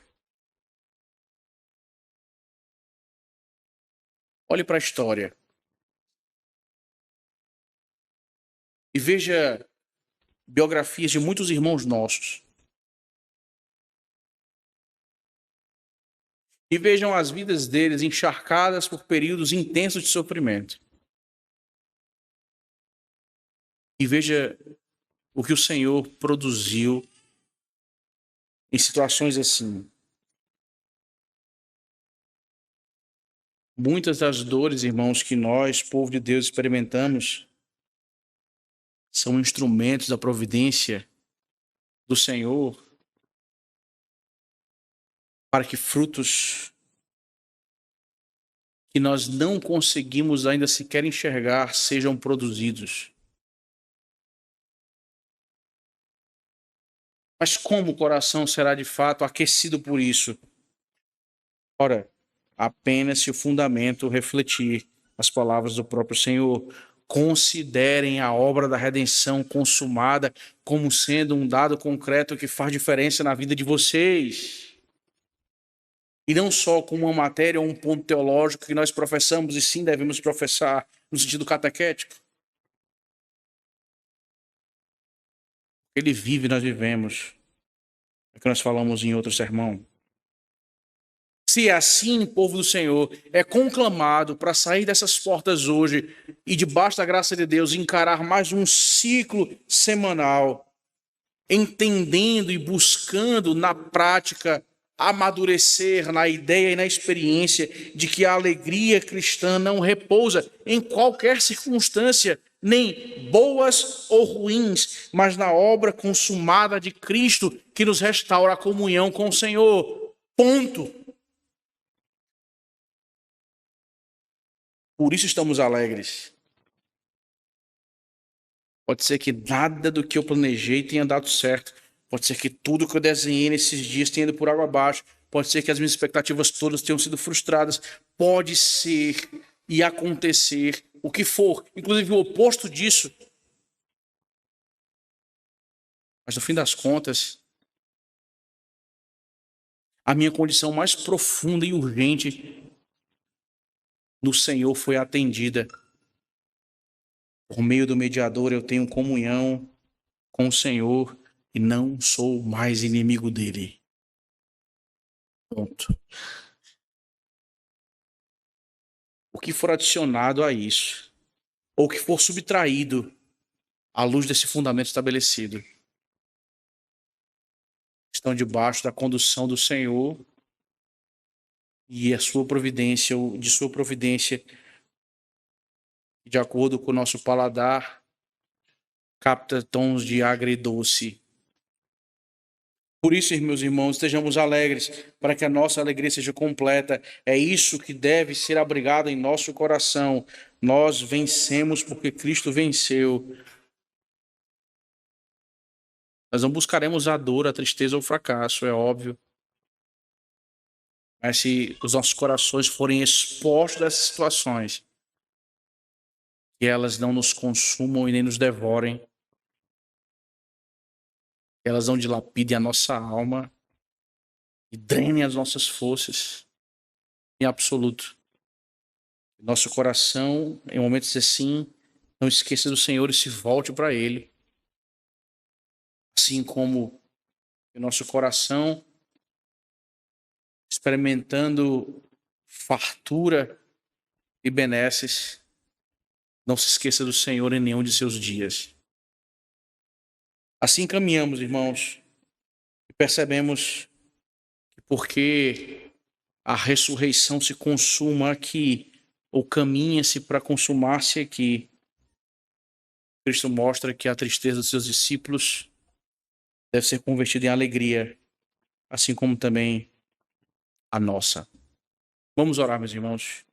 Olhe para a história e veja biografias de muitos irmãos nossos. E vejam as vidas deles encharcadas por períodos intensos de sofrimento. E veja o que o Senhor produziu em situações assim. Muitas das dores, irmãos, que nós, povo de Deus, experimentamos, são instrumentos da providência do Senhor para que frutos que nós não conseguimos ainda sequer enxergar sejam produzidos. Mas como o coração será de fato aquecido por isso? Ora, apenas se o fundamento refletir as palavras do próprio Senhor. Considerem a obra da redenção consumada como sendo um dado concreto que faz diferença na vida de vocês. E não só como uma matéria ou um ponto teológico que nós professamos e sim devemos professar no sentido catequético. Ele vive, nós vivemos. É o que nós falamos em outro sermão. Se é assim, povo do Senhor, é conclamado para sair dessas portas hoje e, debaixo da graça de Deus, encarar mais um ciclo semanal, entendendo e buscando na prática amadurecer na ideia e na experiência de que a alegria cristã não repousa em qualquer circunstância, nem boas ou ruins, mas na obra consumada de Cristo que nos restaura a comunhão com o Senhor. Ponto. Por isso estamos alegres. Pode ser que nada do que eu planejei tenha dado certo. Pode ser que tudo que eu desenhei nesses dias tenha ido por água abaixo. Pode ser que as minhas expectativas todas tenham sido frustradas. Pode ser e acontecer o que for, inclusive o oposto disso. Mas no fim das contas, a minha condição mais profunda e urgente no Senhor foi atendida. Por meio do mediador eu tenho comunhão com o Senhor e não sou mais inimigo dele. Ponto. O que for adicionado a isso, ou que for subtraído à luz desse fundamento estabelecido, estão debaixo da condução do Senhor e a sua providência, ou de sua providência, de acordo com o nosso paladar, capta tons de agridoce. Por isso, meus irmãos, estejamos alegres, para que a nossa alegria seja completa. É isso que deve ser abrigado em nosso coração. Nós vencemos porque Cristo venceu. Nós não buscaremos a dor, a tristeza ou o fracasso, é óbvio. Mas se os nossos corações forem expostos a essas situações, que elas não nos consumam e nem nos devorem, que elas não dilapidem a nossa alma e drenem as nossas forças, em absoluto. Nosso coração, em momentos assim, não esqueça do Senhor e se volte para Ele. Assim como o nosso coração, experimentando fartura e benesses, não se esqueça do Senhor em nenhum de seus dias. Assim caminhamos, irmãos, e percebemos que porque a ressurreição se consuma aqui, ou caminha-se para consumar-se aqui, Cristo mostra que a tristeza dos seus discípulos deve ser convertida em alegria, assim como também a nossa. Vamos orar, meus irmãos.